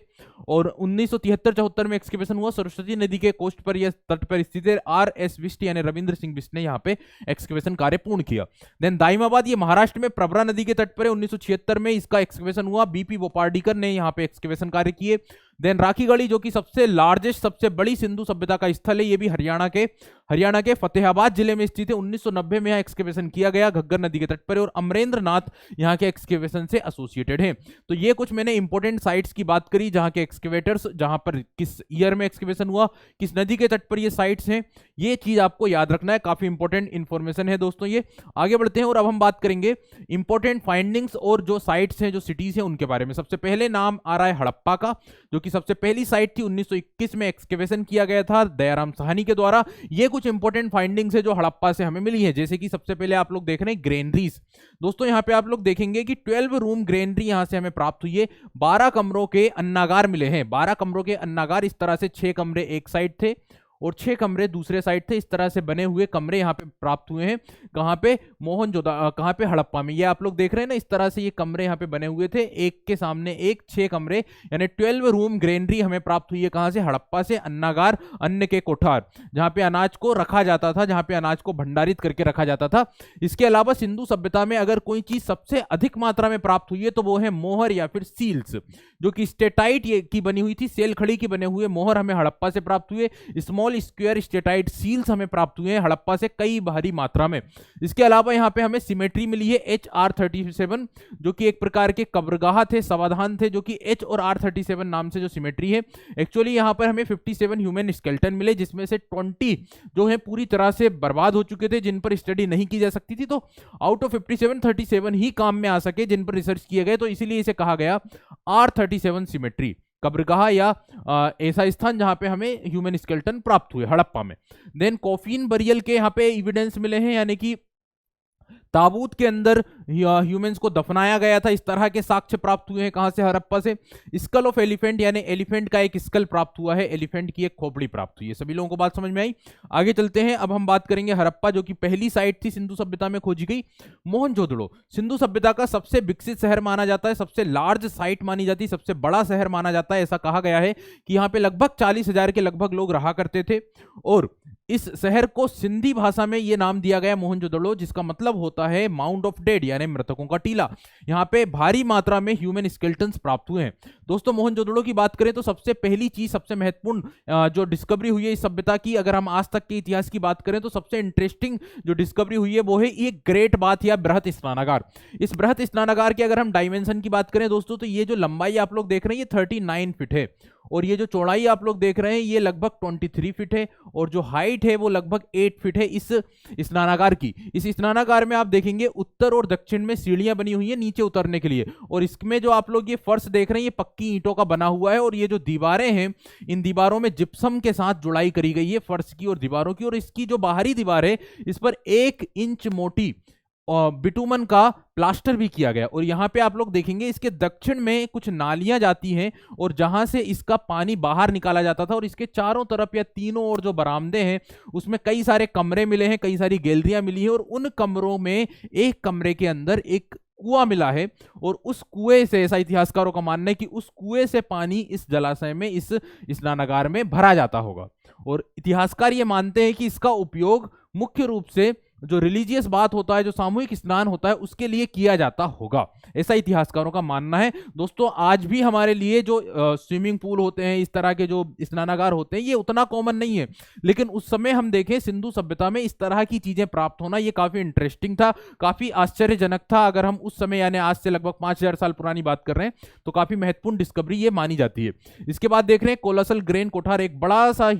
और 1973-74 में एक्सकेवेशन हुआ। सरस्वती नदी के कोस्ट पर यह तट पर स्थित है। R.S. बिष्ट यानी रविंद्र सिंह बिष्ट ने यहाँ पे एक्सकेवेशन कार्य पूर्ण किया। देन दाइमाबाद, ये महाराष्ट्र में प्रवरा नदी के तट पर है, 1976 में इसका एक्सकेवेशन हुआ। बीपी बोपार्डीकर ने यहाँ पे एक्सकेवेशन कार्य किए। देन राखीगढ़ी, जो कि सबसे लार्जेस्ट, सबसे बड़ी सिंधु सभ्यता का स्थल है, ये भी हरियाणा के फतेहाबाद जिले में स्थित है। 1990 में यहाँ एक्सकेवेशन किया गया, घग्गर नदी के तट पर, और अमरेंद्र नाथ यहाँ के एक्सकेवेशन से एसोसिएटेड हैं। तो ये कुछ मैंने इंपॉर्टेंट साइट्स की बात करी जहाँ के एक्सकेवेटर्स, जहाँ पर किस ईयर में एक्सकेवेशन हुआ, किस नदी के तट पर ये साइट्स हैं, ये चीज आपको याद रखना है, काफी इंपॉर्टेंट इंफॉर्मेशन है दोस्तों ये। आगे बढ़ते हैं और अब हम बात करेंगे इंपॉर्टेंट फाइंडिंग्स और जो साइट्स हैं, जो सिटीज हैं, उनके बारे में। सबसे पहले नाम आ रहा है हड़प्पा का, जो कि सबसे पहली साइट थी, 1921 में एक्सकेवेशन किया गया था दयाराम साहनी के द्वारा। ये कुछ इंपॉर्टेंट फाइंडिंग्स है जो हड़प्पा से हमें मिली है, जैसे कि सबसे पहले आप लोग देख रहे हैं ग्रेनरीज। दोस्तों यहाँ पे आप लोग देखेंगे कि 12 रूम ग्रेनरी यहां से हमें प्राप्त हुई है। 12 कमरों के अन्नागार मिले हैं, 12 कमरों के अन्नागार, इस तरह से 6 कमरे एक साइड थे और 6 कमरे दूसरे साइड थे। इस तरह से बने हुए कमरे यहाँ पे प्राप्त हुए हैं। कहाँ पे? मोहनजोदड़ो, कहाँ पे? हड़प्पा में। ये आप लोग देख रहे हैं ना, इस तरह से ये कमरे यहाँ पे बने हुए थे, एक के सामने एक, 6 कमरे, यानी 12 रूम ग्रेनरी हमें प्राप्त हुई है। कहाँ से? हड़प्पा से। अन्नागार, अन्न के कोठार, जहाँ पे अनाज को रखा जाता था, जहाँ पे अनाज को भंडारित करके रखा जाता था। इसके अलावा सिंधु सभ्यता में अगर कोई चीज सबसे अधिक मात्रा में प्राप्त हुई है तो वो है मोहर या फिर सील्स, जो कि स्टेटाइट की बनी हुई थी, सेल खड़ी की बने हुए मोहर हमें हड़प्पा से प्राप्त हुए। स्मॉल स्क्वायर स्टेटाइट सील्स हमें प्राप्त हुए हैं हड़प्पा से कई भारी मात्रा में। इसके अलावा यहाँ पे हमें सिमेट्री मिली है HR37, जो कि एक प्रकार के कब्रगाह थे, समाधान थे, जो कि H और R37 नाम से जो सिमेट्री है। एक्चुअली यहाँ पर हमें 57 ह्यूमन स्केलेटन मिले, जिसमें से 20 जो है पूरी तरह से बर्बाद हो चुके थे, जिन पर स्टडी नहीं की जा सकती थी। तो आउट ऑफ 57, 37 ही काम में आ सके जिन पर रिसर्च किए गए, तो इसीलिए इसे कहा गया R37 सिमेट्री, कब्रगाह या ऐसा स्थान जहां पे हमें ह्यूमन स्केलेटन प्राप्त हुए हड़प्पा में। देन कॉफिन बरियल के यहाँ पे एविडेंस मिले हैं, यानी कि ताबूत के अंदर ह्यूमंस को दफनाया गया था, इस तरह के साक्ष्य प्राप्त हुए हैं। कहां से? हड़प्पा से। स्कल ऑफ एलिफेंट, यानी एलिफेंट का एक स्कल प्राप्त हुआ है, एलिफेंट की एक खोपड़ी प्राप्त हुई है। सभी लोगों को बात समझ में आई? आगे चलते हैं। अब हम बात करेंगे हड़प्पा, जो कि पहली साइट थी सिंधु सभ्यता में खोजी गई। मोहनजोदड़ो सिंधु सभ्यता का सबसे विकसित शहर माना जाता है, सबसे लार्ज साइट मानी जाती है, सबसे बड़ा शहर माना जाता है। ऐसा कहा गया है कि यहाँ पे लगभग 40,000 के लगभग लोग रहा करते थे, और इस शहर को सिंधी भाषा में यह नाम दिया गया मोहनजोदड़ो, जिसका मतलब होता है माउंट ऑफ डेड, यानी मृतकों का टीला। यहाँ पे भारी मात्रा में ह्यूमन स्केलेटन्स प्राप्त हुए हैं। दोस्तों मोहनजोदड़ो की बात करें तो सबसे पहली चीज, सबसे महत्वपूर्ण जो डिस्कवरी हुई है इस सभ्यता की, अगर हम आज तक के इतिहास की बात करें तो सबसे इंटरेस्टिंग जो डिस्कवरी हुई है वो है ये ग्रेट बाथ या बृहत स्नानागार। इस बृहत स्नानागार के अगर हम डायमेंशन की बात करें दोस्तों, तो ये जो लंबाई आप लोग देख रहे हैं ये 39 फीट है, और ये जो चौड़ाई आप लोग देख रहे हैं ये लगभग 23 फीट है, और जो हाइट है वो लगभग 8 फीट है इस स्नानागार की। इस स्नानागार में आप देखेंगे उत्तर और दक्षिण में सीढ़ियां बनी हुई है नीचे उतरने के लिए, और इसमें जो आप लोग ये फर्श देख रहे हैं ये पक्की ईंटों का बना हुआ है, और ये जो दीवारें हैं इन दीवारों में जिप्सम के साथ जुड़ाई करी गई है, फर्श की और दीवारों की। और इसकी जो बाहरी दीवार है इस पर 1 इंच मोटी बिटुमन का प्लास्टर भी किया गया। और यहाँ पे आप लोग देखेंगे इसके दक्षिण में कुछ नालियां जाती हैं, और जहां से इसका पानी बाहर निकाला जाता था, और इसके चारों तरफ या तीनों ओर जो बरामदे हैं उसमें कई सारे कमरे मिले हैं, कई सारी गैलरियां मिली हैं, और उन कमरों में एक कमरे के अंदर एक कुआं मिला है, और उस कुएं से, ऐसा इतिहासकारों का मानना है कि उस कुएं से पानी इस जलाशय में, इस स्नानागार में भरा जाता होगा। और इतिहासकार ये मानते हैं कि इसका उपयोग मुख्य रूप से जो रिलीजियस बात होता है, जो सामूहिक स्नान होता है, उसके लिए किया जाता होगा, ऐसा इतिहासकारों का मानना है। दोस्तों आज भी हमारे लिए जो स्विमिंग पूल होते हैं, इस तरह के जो स्नानागार होते हैं, ये उतना कॉमन नहीं है, लेकिन उस समय हम देखें सिंधु सभ्यता में इस तरह की चीजें प्राप्त होना ये काफी इंटरेस्टिंग था, काफी आश्चर्यजनक था। अगर हम उस समय यानी आज से लगभग 5000 साल पुरानी बात कर रहे हैं तो काफी महत्वपूर्ण डिस्कवरी ये मानी जाती है। इसके बाद देख रहे हैं कोलोसल ग्रेन कोठार, एक बड़ा सा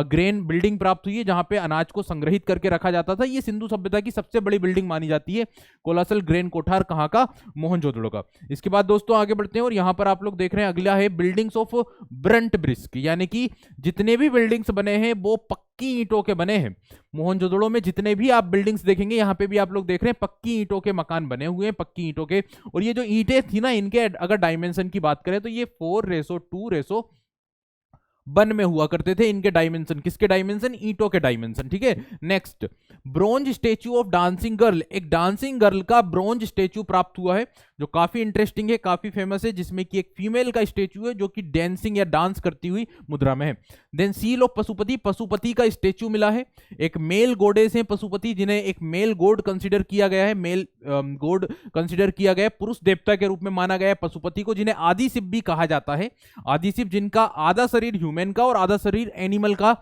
ग्रेन बिल्डिंग प्राप्त हुई है जहां पे अनाज को संग्रहित करके रखा जाता था। ये सिंधु सभ्यता की सबसे बड़ी बिल्डिंग मानी जाती है, कोलोसल ग्रेन कोठार। कहां का? मोहनजोदड़ो का। इसके बाद दोस्तों आगे बढ़ते हैं, और यहां पर आप लोग देख रहे हैं अगला है बिल्डिंग्स ऑफ ब्रंट ब्रिस्क, यानी कि जितने भी बिल्डिंग्स बने हैं वो पक्की ईंटों के बने हैं। मोहनजोदड़ो में जितने भी आप बिल्डिंग्स देखेंगे, यहां पे भी आप लोग देख रहे हैं पक्की ईंटों के मकान बने हुए हैं, पक्की ईंटों के। और ये जो ईंटें थी ना, इनके अगर डायमेंशन की बात करें तो ये 4:2:1 में हुआ करते थे इनके डायमेंशन। किसके डायमेंशन? ईंटों के डायमेंशन। ठीक है। Next, bronze statue of dancing girl, एक डांसिंग गर्ल का ब्रोंज स्टेच्यू प्राप्त हुआ है, जो काफी इंटरेस्टिंग है, काफी फेमस है, जिसमें कि एक फीमेल का स्टेचू है जो कि डांसिंग या डांस करती हुई मुद्रा में है। Then seal of Pashupati, Pashupati का स्टेचू मिला है। एक मेल गोडेस है पशुपति, जिन्हें एक मेल गॉड कंसिडर किया गया है, मेल गॉड कंसिडर किया गया है, पुरुष देवता के रूप में माना गया है पशुपति को, जिन्हें आदि शिव भी कहा जाता है। आदि शिव जिनका आधा शरीर ह्यूमन का और आधा शरीर एनिमल का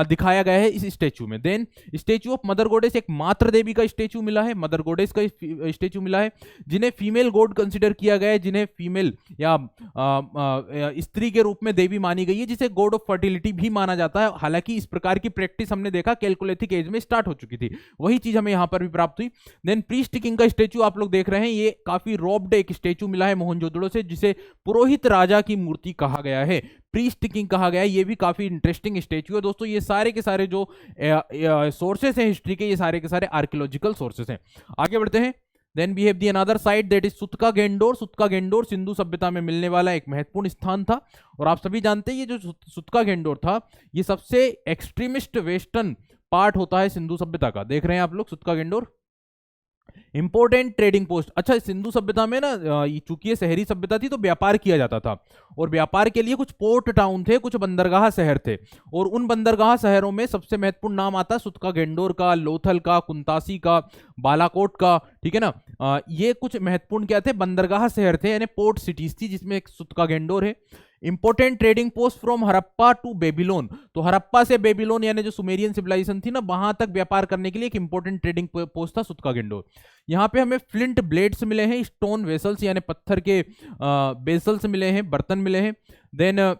दिखाया गया है इस स्टेचू में। Then statue of mother goddess, एक मातृ देवी का स्टेचू मिला है, मदर गोडेस का स्टेचू मिला है, जिन्हें फीमेल गॉड कंसिडर किया गया है, जिन्हें फीमेल या स्त्री के रूप में देवी मानी गई है, जिसे गॉड ऑफ फर्टिलिटी भी माना जाता है। हालांकि इस प्रकार की प्रैक्टिस हमने देखा कैलकुलेथिक एज में स्टार्ट हो चुकी थी, वही चीज हमें यहां पर भी प्राप्त हुई। देन प्रीस्ट किंग का स्टेचू आप लोग देख रहे हैं, ये काफी रोब्ड एक स्टेचू मिला है मोहनजोदड़ो से, जिसे पुरोहित राजा की मूर्ति कहा गया है, प्रीस्ट किंग कहा गया है। ये भी काफी इंटरेस्टिंग स्टेचू है दोस्तों। ये सारे के सारे जो सोर्सेस हैं हिस्ट्री के, ये सारे के सारे आर्कियोलॉजिकल सोर्सेस हैं। आगे बढ़ते हैं। Then we have the another site that is Sutkagen Dor. Sutkagen Dor Sindhu सभ्यता में मिलने वाला एक महत्वपूर्ण स्थान था, और आप सभी जानते हैं ये जो सुतका गेंडोर था, ये सबसे एक्सट्रीमिस्ट वेस्टर्न पार्ट होता है सिंधु सभ्यता का। देख रहे हैं आप लोग सुतका गेंडोर, इंपोर्टेंट ट्रेडिंग पोस्ट। अच्छा, सिंधु सभ्यता में ना चूंकि ये शहरी सभ्यता थी तो व्यापार किया जाता था, और व्यापार के लिए कुछ पोर्ट टाउन थे, कुछ बंदरगाह शहर थे, और उन बंदरगाह शहरों में सबसे महत्वपूर्ण नाम आता है सुतका गेंडोर का, लोथल का, कुंतासी का, बालाकोट का। ठीक है ना, ये कुछ महत्वपूर्ण क्या थे, बंदरगाह शहर थे, यानी पोर्ट सिटीज थी, जिसमें एक सुतका गेंडोर है। Important trading post from Harappa to Babylon, तो हड़प्पा से बेबीलोन यानी जो सुमेरियन सिविलाइजेशन थी ना, वहां तक व्यापार करने के लिए एक इंपोर्टेंट ट्रेडिंग पोस्ट था सुतका गेंडोर। यहाँ पे हमें फ्लिंट ब्लेड्स मिले हैं, स्टोन वेसल्स यानी पत्थर के वेसल्स मिले हैं, बर्तन मिले हैं। Then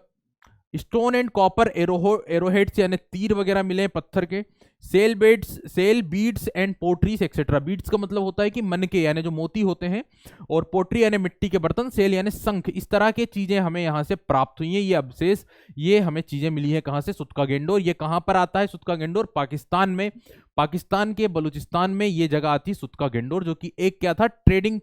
stone and copper arrowheads यानी तीर वगैरह मिले हैं पत्थर के। Shell beads and potteries etcetera. Beads का मतलब होता है कि मनके यानी जो मोती होते हैं, और पोट्री यानी मिट्टी के बर्तन, सेल यानी शंख। इस तरह की चीजें हमें यहाँ से प्राप्त हुई हैं, ये अवशेष, ये हमें चीजें मिली है कहाँ से, सुतका गेंडोर। ये कहाँ पर आता है सुतका गेंडोर, पाकिस्तान में, पाकिस्तान के बलूचिस्तान में ये जगह आती है सुतका गेंडोर, जो कि एक क्या था, ट्रेडिंग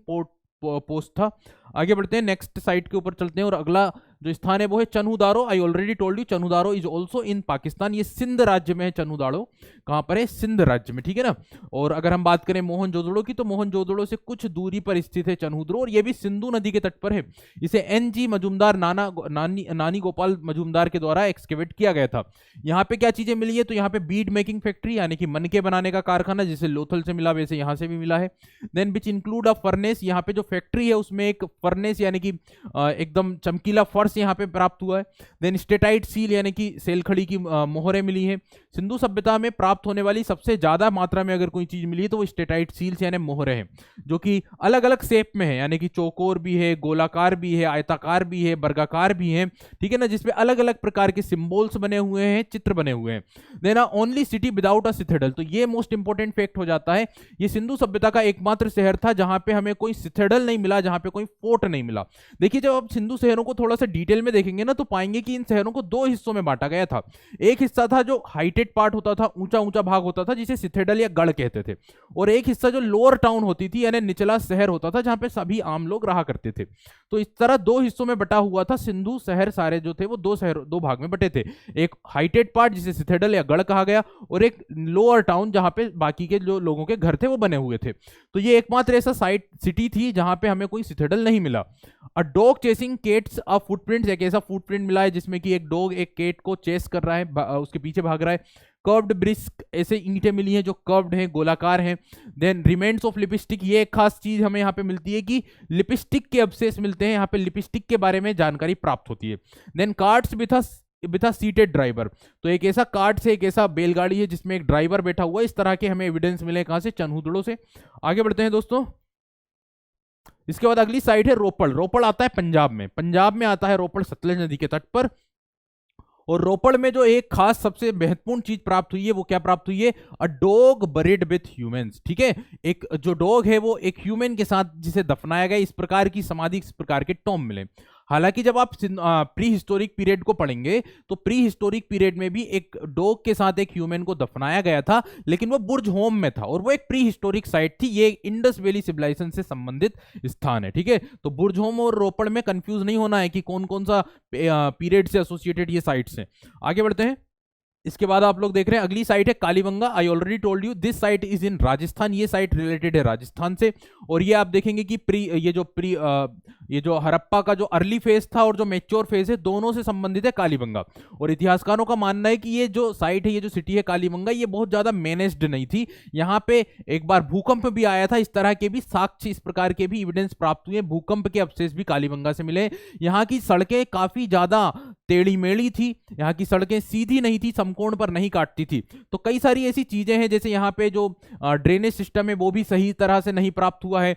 पोस्ट था। आगे बढ़ते हैं, नेक्स्ट साइट के ऊपर चलते हैं, और अगला जो स्थान है वो है Chanhudaro. I already told you Chanhudaro is also in Pakistan. ये सिंध राज्य में है चन्हुदारो, कहां पर है, सिंध राज्य में। ठीक है ना। और अगर हम बात करें मोहनजोदड़ो की, तो मोहनजोदड़ो से कुछ दूरी पर स्थित है चन्हुदारो, और ये भी सिंधु नदी के तट पर है। इसे NG मजूमदार नानी गोपाल मजूमदार के द्वारा एक्सकेवेट किया गया था। यहाँ पे क्या चीजें मिली है, तो यहाँ पे बीड मेकिंग फैक्ट्री यानी कि मनके बनाने का कारखाना, जिसे लोथल से मिला वैसे यहाँ से भी मिला है। Then which include a furnace, यहाँ पे जो फैक्ट्री है उसमें एक फर्नेस यानी कि एकदम चमकीला फर्श यहाँ पे प्राप्त हुआ है। देन स्टेटाइट सील यानी कि सेलखड़ी की मोहरें मिली हैं। सिंधु सभ्यता में प्राप्त होने वाली सबसे ज्यादा मात्रा में अगर कोई चीज मिली है तो वो स्टेटाइट सील्स यानी मोहरें हैं, जो कि अलग अलग शेप में है, यानी कि चौकोर भी है, गोलाकार भी है, आयताकार भी है, वर्गाकार भी है। ठीक है ना, जिसपे अलग अलग प्रकार के सिंबल्स बने हुए हैं, चित्र बने हुए हैं। Then only city without a citadel, तो ये मोस्ट इंपोर्टेंट फैक्ट हो जाता है, ये सिंधु सभ्यता का एकमात्र शहर था जहां पे हमें कोई सिथेडल नहीं मिला, जहां पे कोई फोर्ट नहीं मिला। देखिए, जब आप सिंधु शहरों को थोड़ा सा डिटेल में देखेंगे ना, तो पाएंगे कि इन शहरों को दो हिस्सों में बांटा गया था। एक हिस्सा था जो हाइटेड पार्ट होता था, ऊंचा ऊंचा भाग होता था, जिसे सिथेडल या गढ़ कहते थे, और एक हिस्सा जो लोअर टाउन होती थी यानी निचला शहर होता था, जहां पे सभी आम लोग रहा करते थे। तो इस तरह दो हिस्सों में बटा हुआ था सिंधु शहर, सारे जो थे वो दो भाग में बटे थे। एक हाइटेड पार्ट जिसे सिथेडल या गढ़ कहा गया, और एक लोअर टाउन जहां पे बाकी के जो लोगों के घर थे वो बने हुए थे। तो ये एकमात्र ऐसा सिटी थी जहां पे हमें कोई सिथेडल नहीं मिला। A dog chasing cats a footprints, एक ऐसा फुटप्रिंट मिला है जिसमें कि एक डॉग एक केट को चेस कर रहा है, उसके पीछे भाग रहा है। कर्व्ड ब्रिस्क, ऐसे ईंटें मिली हैं जो कर्व्ड हैं, गोलाकार हैं। देन रिमेंड्स ऑफ लिपस्टिक, ये एक खास चीज हमें यहाँ पे मिलती है कि लिपस्टिक के अवशेष मिलते हैं, यहाँ पे लिपस्टिक के बारे में जानकारी प्राप्त होती है। Then carts with a seated driver, तो एक ऐसा कार्ट से एक ऐसा बैलगाड़ी है जिसमें एक ड्राइवर बैठा हुआ है। इस तरह के हमें एविडेंस मिले कहां से, चन्हुदड़ो से। आगे बढ़ते हैं दोस्तों। इसके बाद अगली साइड है रोपड़। रोपड़ आता है पंजाब में, पंजाब में आता है रोपड़ सतलज नदी के तट पर। और रोपड़ में जो एक खास सबसे महत्वपूर्ण चीज प्राप्त हुई है वो क्या प्राप्त हुई है, a dog buried with humans. ठीक है, एक जो डॉग है वो एक ह्यूमन के साथ जिसे दफनाया गया, इस प्रकार की समाधि, इस प्रकार के टॉम मिले। हालांकि जब आप प्री हिस्टोरिक पीरियड को पढ़ेंगे तो प्री हिस्टोरिक पीरियड में भी एक डॉग के साथ एक ह्यूमन को दफनाया गया था, लेकिन वो बुर्ज होम में था, और वो एक प्री हिस्टोरिक साइट थी। ये इंडस वैली सिविलाइजेशन से संबंधित स्थान है। ठीक है, तो बुर्ज होम और रोपड़ में कंफ्यूज नहीं होना है कि कौन कौन सा पीरियड से एसोसिएटेड ये साइट्स हैं। आगे बढ़ते हैं। इसके बाद आप लोग देख रहे हैं अगली साइट है Kalibangan. I already told you this site is in Rajasthan. ये साइट रिलेटेड है राजस्थान से। और ये आप देखेंगे कि ये जो हड़प्पा का जो अर्ली फेज था और जो मेच्योर फेज है, दोनों से संबंधित है कालीबंगा। और इतिहासकारों का मानना है कि ये जो साइट है, ये जो सिटी है कालीबंगा, ये बहुत ज्यादा मैनेज्ड नहीं थी। यहाँ पे एक बार भूकंप भी आया था। इस तरह के भी साक्ष्य, इस प्रकार के भी एविडेंस प्राप्त हुए। भूकंप के अवशेष भी कालीबंगा से मिले। यहाँ की सड़कें काफी ज्यादा टेढ़ी मेढ़ी थी, यहाँ की सड़कें सीधी नहीं थी, समकोण पर नहीं काटती थी। तो कई सारी ऐसी चीजें हैं, जैसे यहाँ पे जो ड्रेनेज सिस्टम है वो भी सही तरह से नहीं प्राप्त हुआ है।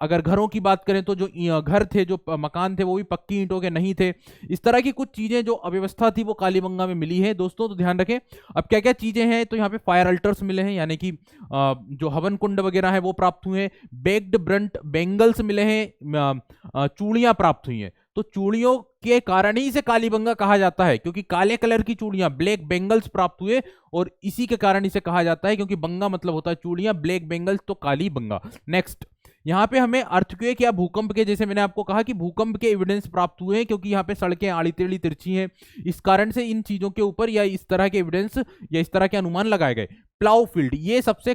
अगर घरों की बात करें तो जो घर थे, जो मकान थे, वो भी पक्की ईंटों के नहीं थे। इस तरह की कुछ चीजें जो अव्यवस्था थी वो कालीबंगा में मिली है दोस्तों, तो ध्यान रखें। अब क्या क्या चीजें हैं, तो यहाँ पे फायर अल्टर्स मिले हैं, यानी कि जो हवन कुंड वगैरह है वो प्राप्त हुए हैं। बेक्ड ब्रंट बेंगल्स मिले हैं, चूड़ियां प्राप्त हुई हैं। तो चूड़ियों के कारण ही इसे कालीबंगा कहा जाता है, क्योंकि काले कलर की चूड़ियां, ब्लैक बेंगल्स प्राप्त हुए, और इसी के कारण इसे कहा जाता है, क्योंकि बंगा मतलब होता है चूड़ियां, ब्लैक बेंगल्स तो कालीबंगा। नेक्स्ट, यहाँ पे हमें अर्थक्वेक या भूकंप के, जैसे मैंने आपको कहा कि भूकंप के एविडेंस प्राप्त हुए हैं, क्योंकि यहाँ पे सड़कें आड़ी टेढ़ी तिरछी हैं। इस कारण से इन चीजों के ऊपर या इस तरह के एविडेंस या इस तरह के अनुमान लगाए गए। प्लाउ फील्ड, ये सबसे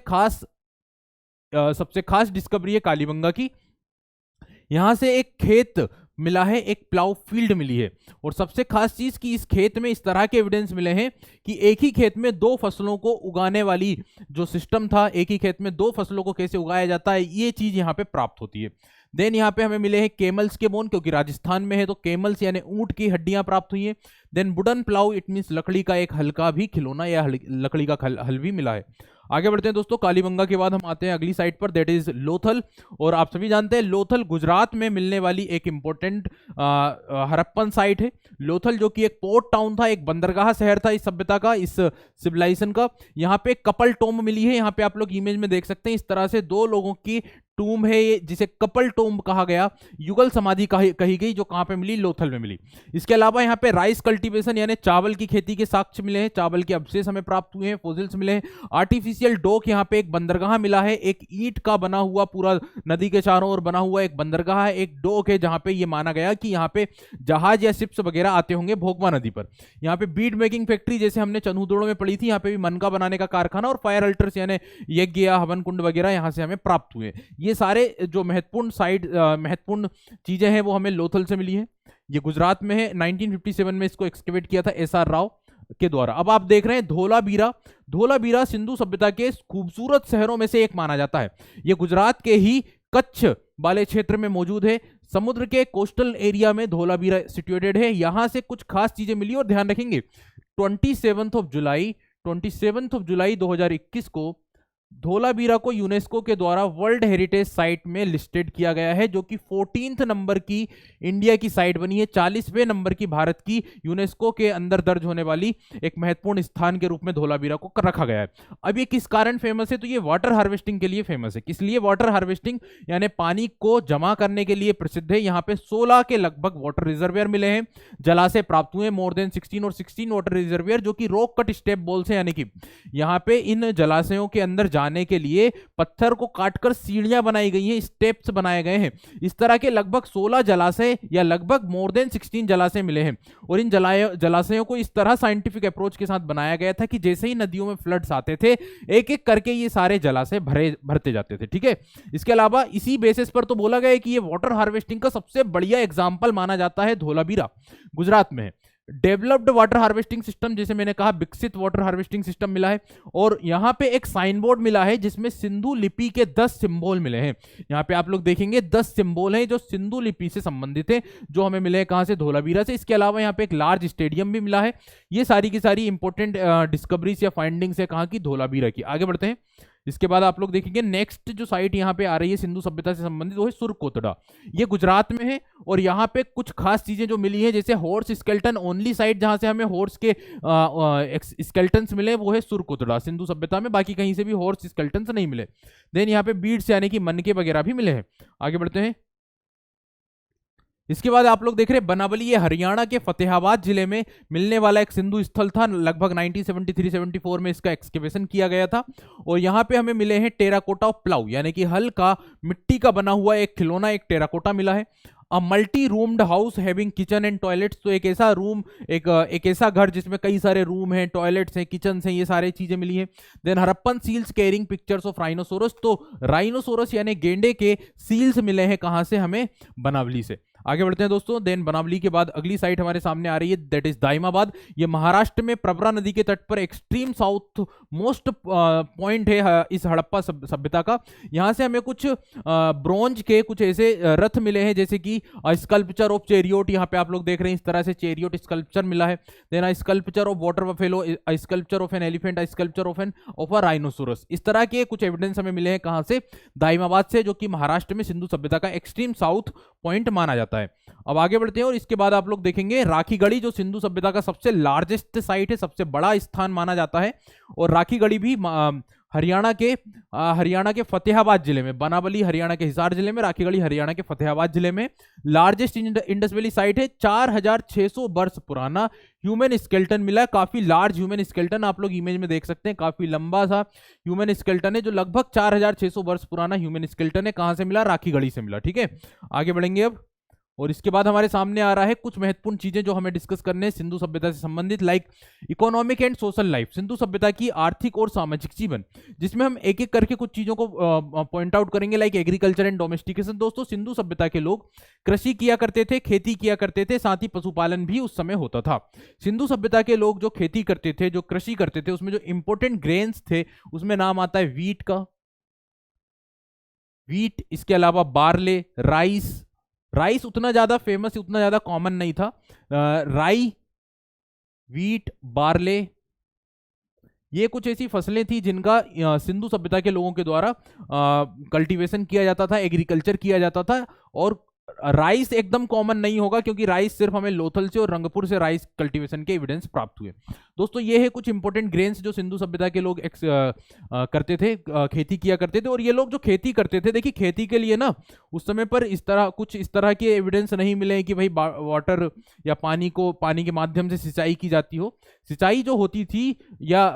खास डिस्कवरी है कालीबंगा की। यहां से एक खेत मिला है, एक प्लाउ फील्ड मिली है। और सबसे खास चीज कि इस खेत में इस तरह के एविडेंस मिले हैं कि एक ही खेत में दो फसलों को उगाने वाली जो सिस्टम था, एक ही खेत में दो फसलों को कैसे उगाया जाता है, ये चीज यहाँ पे प्राप्त होती है। देन यहाँ पे हमें मिले हैं केमल्स के बोन, क्योंकि राजस्थान में है तो केमल्स यानी ऊंट की हड्डियां प्राप्त हुई हैं। Then wooden plough, it means लकड़ी का एक हल्का भी खिलौना या लकड़ी का हल भी मिला है। आगे बढ़ते हैं दोस्तों, कालीबंगा के बाद हम आते हैं अगली साइट पर, दैट इज लोथल। और आप सभी जानते हैं लोथल गुजरात में मिलने वाली एक इंपॉर्टेंट हड़प्पन साइट है। लोथल जो कि एक पोर्ट टाउन था, एक बंदरगाह शहर था इस सभ्यता का, इस सिविलाइजेशन का। यहाँ पे कपल टोम्ब मिली है, यहाँ पे आप लोग इमेज में देख सकते हैं, इस तरह से दो लोगों की टूम है ये, जिसे कपल टोम्ब कहा गया, युगल समाधि कही गई, जो कहां पे मिली, लोथल में मिली। इसके अलावा यहाँ पे राइस कल्टीवेशन यानी चावल की खेती के साक्ष्य मिले हैं, चावल के अवशेष हमें प्राप्त हुए हैं, फोसिल्स मिले हैं। आर्टिफिशियल डॉक, यहाँ पे एक बंदरगाह मिला है, एक ईंट का बना हुआ, पूरा नदी के चारों ओर बना हुआ एक बंदरगाह है, एक डॉक है, जहां पे ये माना गया कि यहाँ पे जहाज या शिप्स वगैरह आते होंगे भोगवा नदी पर। यहाँ पे बीड मेकिंग फैक्ट्री, जैसे हमने चंदूदड़ों में पढ़ी थी, यहाँ पे भी मनका बनाने का कारखाना, और फायर अल्टर्स यानी यज्ञ या हवन कुंड वगैरह यहाँ से हमें प्राप्त हुए। ये सारे जो महत्वपूर्ण चीजें हैं वो हमें लोथल से मिली है। ये गुजरात में है, 1957 में इसको एक्सकेवेट किया था एसआर राव के द्वारा। अब आप देख रहे हैं धोलावीरा। धोलावीरा सिंधु सभ्यता के खूबसूरत शहरों में से एक माना जाता है। ये गुजरात के ही कच्छ वाले क्षेत्र में मौजूद है। समुद्र के कोस्टल एरिया में धोलावीरा सिचुएटेड है। यहां से कुछ खास चीजें मिली, और ध्यान रखेंगे 27 जुलाई 2021 को धोलावीरा को यूनेस्को के द्वारा वर्ल्ड हेरिटेज साइट में लिस्टेड किया गया है, जो कि 14 नंबर की इंडिया की साइट बनी है, 40वें नंबर की भारत की यूनेस्को के अंदर दर्ज होने वाली एक महत्वपूर्ण स्थान के रूप में धोलावीरा को रखा गया है। अब ये किस कारण फेमस है, तो ये वाटर हार्वेस्टिंग के लिए फेमस है। किस लिए वाटर हार्वेस्टिंग, यानी पानी को जमा करने के लिए प्रसिद्ध है। यहाँ पे 16 के लगभग वाटर रिजर्वियर मिले हैं, जलाशय प्राप्त हुए मोर देन 16, और 16 वाटर रिजर्वियर जो कि रॉक कट स्टेप बॉल्स हैं, यानी कि यहाँ पे इन जलाशयों के अंदर जाने के लिए पत्थर को काटकर सीढ़ियां बनाई गई हैं, स्टेप्स बनाए गए हैं। इस तरह के लगभग 16 जलाशय या लगभग मोर देन 16 जलाशय मिले हैं। और इन जलाशयों को इस तरह साइंटिफिक अप्रोच के साथ बनाया गया था कि जैसे ही नदियों में फ्लड्स आते थे, एक एक करके ये सारे जलाशय भरते जाते थे। ठीक है, इसके अलावा इसी बेसिस पर तो बोला गया है कि ये वाटर हार्वेस्टिंग का सबसे बढ़िया एग्जाम्पल माना जाता है धोलावीरा, गुजरात में। डेवलप्ड वाटर हार्वेस्टिंग सिस्टम, जैसे मैंने कहा विकसित वाटर हार्वेस्टिंग सिस्टम मिला है। और यहां पे एक साइन बोर्ड मिला है जिसमें सिंधु लिपि के 10 सिंबल मिले हैं। यहां पे आप लोग देखेंगे 10 सिंबल हैं जो सिंधु लिपि से संबंधित है, जो हमें मिले हैं कहां से, धोलावीरा से। इसके अलावा यहाँ पे एक लार्ज स्टेडियम भी मिला है। ये सारी की सारी इंपॉर्टेंट डिस्कवरीज या फाइंडिंग्स है कहां की, धोलावीरा की। आगे बढ़ते हैं, इसके बाद आप लोग देखेंगे नेक्स्ट जो साइट यहाँ पे आ रही है सिंधु सभ्यता से संबंधित, वो है सुरकोतड़ा। ये गुजरात में है। और यहाँ पे कुछ खास चीजें जो मिली है, जैसे हॉर्स स्केल्टन, ओनली साइट जहां से हमें हॉर्स के स्केल्टन्स मिले वो है सुरकोतड़ा सिंधु सभ्यता में, बाकी कहीं से भी हॉर्स स्केल्टन्स नहीं मिले। देन यहाँ पे बीड्स यानी कि मनके वगैरह भी मिले हैं। आगे बढ़ते हैं, इसके बाद आप लोग देख रहे हैं बनावली, ये हरियाणा के फतेहाबाद जिले में मिलने वाला एक सिंधु स्थल था। लगभग 1973-74 में इसका एक्सकेवेशन किया गया था। और यहाँ पे हमें मिले हैं टेराकोटा प्लाउ, यानी कि हल का मिट्टी का बना हुआ एक खिलौना, एक टेराकोटा मिला है। A multi roomed house having kitchen and toilets, तो एक ऐसा रूम, एक ऐसा घर जिसमें कई सारे रूम हैं, टॉयलेट्स हैं, किचन हैं, ये सारी चीजें मिली हैं। Then Harappan seals carrying pictures of rhinoceros, तो राइनोसोरस यानी गेंडे के सील्स मिले हैं कहां से हमें, बनावली से। आगे बढ़ते हैं दोस्तों। देन बनावली के बाद अगली साइट हमारे सामने आ रही है, दैट इज दाइमाबाद। ये महाराष्ट्र में प्रवरा नदी के तट पर एक्सट्रीम साउथ मोस्ट पॉइंट है इस हड़प्पा सभ्यता का। यहां से हमें कुछ ब्रोंज के कुछ ऐसे रथ मिले हैं, जैसे कि स्कल्पचर ऑफ चेरियोट, यहाँ पे आप लोग देख रहे हैं इस तरह से चेरियोट स्कल्पचर मिला है। Then sculpture of water buffalo, sculpture of an elephant, sculpture of a rhinoceros. इस तरह के कुछ एविडेंस हमें मिले हैं कहां से, दाइमाबाद से, जो कि महाराष्ट्र में सिंधु सभ्यता का एक्सट्रीम साउथ पॉइंट माना जाता है। अब आगे बढ़ते हैं और इसके बाद आप लोग देखेंगे राखीगढ़ी, जो सिंधु सभ्यता का सबसे लार्जेस्ट साइट है, सबसे बड़ा स्थान माना जाता है। और राखीगढ़ी भी हरियाणा के फतेहाबाद जिले में, बनावली हरियाणा के हिसार जिले में, राखीगढ़ी हरियाणा के फतेहाबाद जिले में लार्जेस्ट इंडस वैली साइट है। 4600 वर्ष पुराना ह्यूमन स्केल्टन मिला है, काफी लार्ज ह्यूमन स्केल्टन, आप लोग इमेज में देख सकते हैं, काफी लंबा सा ह्यूमन स्केल्टन है, जो लगभग 4600 वर्ष पुराना ह्यूमन स्केल्टन है। कहां से मिला, राखीगढ़ी से मिला। ठीक है, आगे बढ़ेंगे अब। और इसके बाद हमारे सामने आ रहा है कुछ महत्वपूर्ण चीजें जो हमें डिस्कस करने हैं सिंधु सभ्यता से संबंधित, like economic and social life, Sindhu सभ्यता की आर्थिक और सामाजिक जीवन, जिसमें हम एक एक करके कुछ चीजों को पॉइंट आउट करेंगे, लाइक एग्रीकल्चर एंड डोमेस्टिकेशन। दोस्तों सिंधु सभ्यता के लोग कृषि किया करते थे, खेती किया करते थे, साथ ही पशुपालन भी उस समय होता था। सिंधु सभ्यता के लोग जो खेती करते थे, जो कृषि करते थे, उसमें जो इंपोर्टेंट ग्रेन्स थे उसमें नाम आता है वीट का, वीट, इसके अलावा बार्ले, राइस। राइस उतना ज्यादा फेमस, उतना ज्यादा कॉमन नहीं था। राई, वीट, बार्ले, ये कुछ ऐसी फसलें थी जिनका सिंधु सभ्यता के लोगों के द्वारा कल्टीवेशन किया जाता था, एग्रीकल्चर किया जाता था। और राइस एकदम कॉमन नहीं होगा, क्योंकि राइस सिर्फ हमें लोथल से और रंगपुर से राइस कल्टीवेशन के एविडेंस प्राप्त हुए। दोस्तों ये है कुछ इंपॉर्टेंट ग्रेन्स जो सिंधु सभ्यता के लोग करते थे, खेती किया करते थे। और ये लोग जो खेती करते थे, देखिए खेती के लिए ना उस समय पर इस तरह के एविडेंस नहीं मिले कि भाई वाटर या पानी के माध्यम से सिंचाई की जाती हो। सिंचाई जो होती थी या